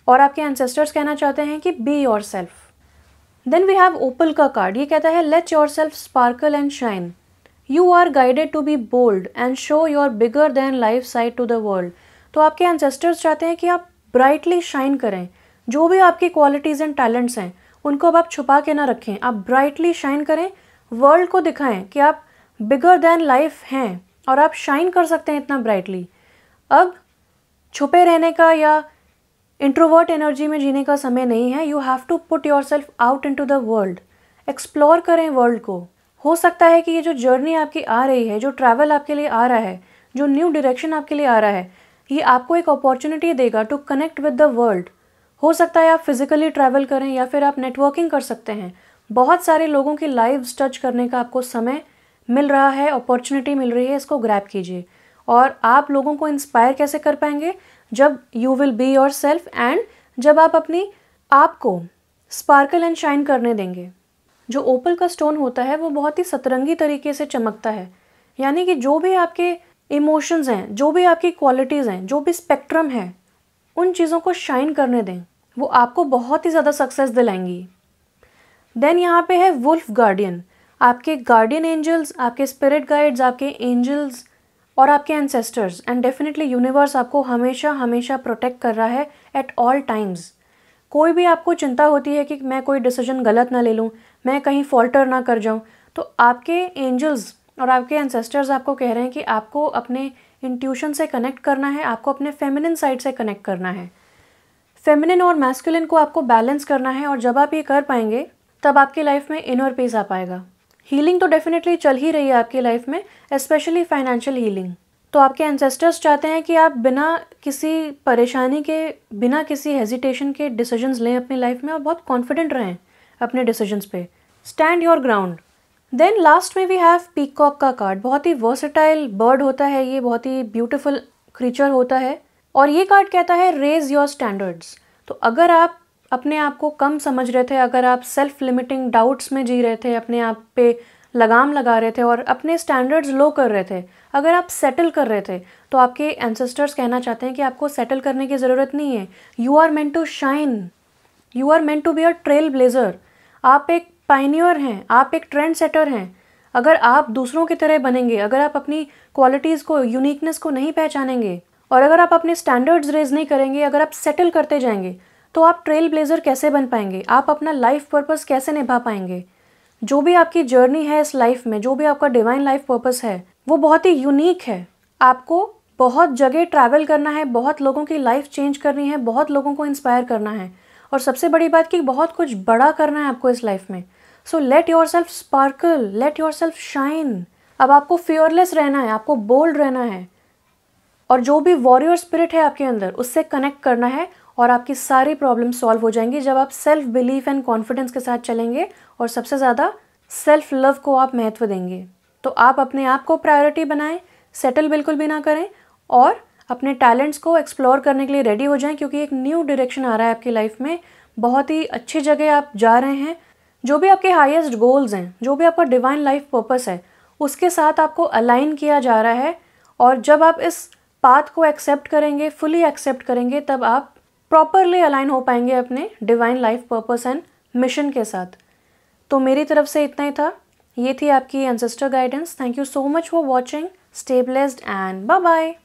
और आपके एंसेस्टर्स कहना चाहते हैं कि be yourself. Then we have opal का कार्ड। ये कहता है let your self sparkle and shine. You are guided to be bold and show your bigger than life side to the world. तो आपके एंसेस्टर्स चाहते हैं कि आप ब्राइटली शाइन करें। जो भी आपकी क्वालिटीज़ एंड टैलेंट्स हैं, उनको अब आप छुपा के ना रखें। आप ब्राइटली शाइन करें, वर्ल्ड को दिखाएं कि आप बिगर देन लाइफ हैं और आप शाइन कर सकते हैं इतना ब्राइटली। अब छुपे रहने का या इंट्रोवर्ट एनर्जी में जीने का समय नहीं है। You have to put yourself out into the world. Explore करें वर्ल्ड को। हो सकता है कि ये जो जर्नी आपकी आ रही है, जो ट्रैवल आपके लिए आ रहा है, जो न्यू डायरेक्शन आपके लिए आ रहा है, ये आपको एक अपॉर्चुनिटी देगा to connect with the world. हो सकता है आप फिजिकली ट्रैवल करें या फिर आप नेटवर्किंग कर सकते हैं। बहुत सारे लोगों की लाइव्स टच करने का आपको समय मिल रहा है, अपॉर्चुनिटी मिल रही है, इसको ग्रैब कीजिए। और आप लोगों को इंस्पायर कैसे कर पाएंगे? जब you will be your self and जब आप अपनी आप को स्पार्कल एंड शाइन करने देंगे। जो ओपल का स्टोन होता है वो बहुत ही सतरंगी तरीके से चमकता है। यानी कि जो भी आपके इमोशंस हैं, जो भी आपकी क्वालिटीज़ हैं, जो भी स्पेक्ट्रम है, उन चीज़ों को शाइन करने दें। वो आपको बहुत ही ज़्यादा सक्सेस दिलाएंगी। देन यहाँ पे है वुल्फ गार्डियन। आपके गार्डियन एंजल्स, आपके स्पिरिट गाइड्स, आपके एंजल्स और आपके एंसेस्टर्स एंड डेफिनेटली यूनिवर्स आपको हमेशा हमेशा प्रोटेक्ट कर रहा है एट ऑल टाइम्स। कोई भी आपको चिंता होती है कि मैं कोई डिसीजन गलत ना ले लूँ, मैं कहीं फॉल्टर ना कर जाऊँ, तो आपके एंजल्स और आपके एंसेस्टर्स आपको कह रहे हैं कि आपको अपने इंट्यूशन से कनेक्ट करना है, आपको अपने फेमिनिन साइड से कनेक्ट करना है। फेमिनिन और मैस्कुलिन को आपको बैलेंस करना है। और जब आप ये कर पाएंगे तब आपकी लाइफ में इनर पीस आ पाएगा। हीलिंग तो डेफिनेटली चल ही रही है आपकी लाइफ में, स्पेशली फाइनेंशियल हीलिंग। तो आपके एंसेस्टर्स चाहते हैं कि आप बिना किसी परेशानी के, बिना किसी हेजिटेशन के डिसीजंस लें अपनी लाइफ में और बहुत कॉन्फिडेंट रहें अपने डिसीजंस पे। Stand your ground. Then last में वी हैव पीकॉक का कार्ड। बहुत ही वर्सेटाइल बर्ड होता है ये, बहुत ही ब्यूटीफुल क्रीचर होता है। और ये कार्ड कहता है रेज योर स्टैंडर्ड्स। तो अगर आप अपने आप को कम समझ रहे थे, अगर आप सेल्फ लिमिटिंग डाउट्स में जी रहे थे, अपने आप पे लगाम लगा रहे थे और अपने स्टैंडर्ड्स लो कर रहे थे, अगर आप सेटल कर रहे थे, तो आपके एंसेस्टर्स कहना चाहते हैं कि आपको सेटल करने की ज़रूरत नहीं है। You are meant to shine, you are meant to be a trailblazer. आप एक पायनियर हैं, आप एक ट्रेंड सेटर हैं। अगर आप दूसरों की तरह बनेंगे, अगर आप अपनी क्वालिटीज़ को, यूनिकनेस को नहीं पहचानेंगे और अगर आप अपने स्टैंडर्ड्स रेज नहीं करेंगे, अगर आप सेटल करते जाएंगे, तो आप ट्रेल ब्लेजर कैसे बन पाएंगे? आप अपना लाइफ पर्पस कैसे निभा पाएंगे? जो भी आपकी जर्नी है इस लाइफ में, जो भी आपका डिवाइन लाइफ पर्पस है, वो बहुत ही यूनिक है। आपको बहुत जगह ट्रैवल करना है, बहुत लोगों की लाइफ चेंज करनी है, बहुत लोगों को इंस्पायर करना है और सबसे बड़ी बात कि बहुत कुछ बड़ा करना है आपको इस लाइफ में। सो let your self sparkle, let your self shine. अब आपको फियरलेस रहना है, आपको बोल्ड रहना है और जो भी वॉरियर स्पिरिट है आपके अंदर, उससे कनेक्ट करना है और आपकी सारी प्रॉब्लम सॉल्व हो जाएंगी जब आप सेल्फ बिलीफ एंड कॉन्फिडेंस के साथ चलेंगे और सबसे ज़्यादा सेल्फ लव को आप महत्व देंगे। तो आप अपने आप को प्रायोरिटी बनाएं, सेटल बिल्कुल भी ना करें और अपने टैलेंट्स को एक्सप्लोर करने के लिए रेडी हो जाएं, क्योंकि एक न्यू डायरेक्शन आ रहा है आपकी लाइफ में। बहुत ही अच्छी जगह आप जा रहे हैं। जो भी आपके हाईएस्ट गोल्स हैं, जो भी आपका डिवाइन लाइफ पर्पस है, उसके साथ आपको अलाइन किया जा रहा है और जब आप इस पाथ को एक्सेप्ट करेंगे, फुली एक्सेप्ट करेंगे, तब आप प्रॉपरली अलाइन हो पाएंगे अपने divine life purpose and mission के साथ। तो मेरी तरफ से इतना ही था। ये थी आपकी ancestor guidance. Thank you so much for watching. Stay blessed and bye bye.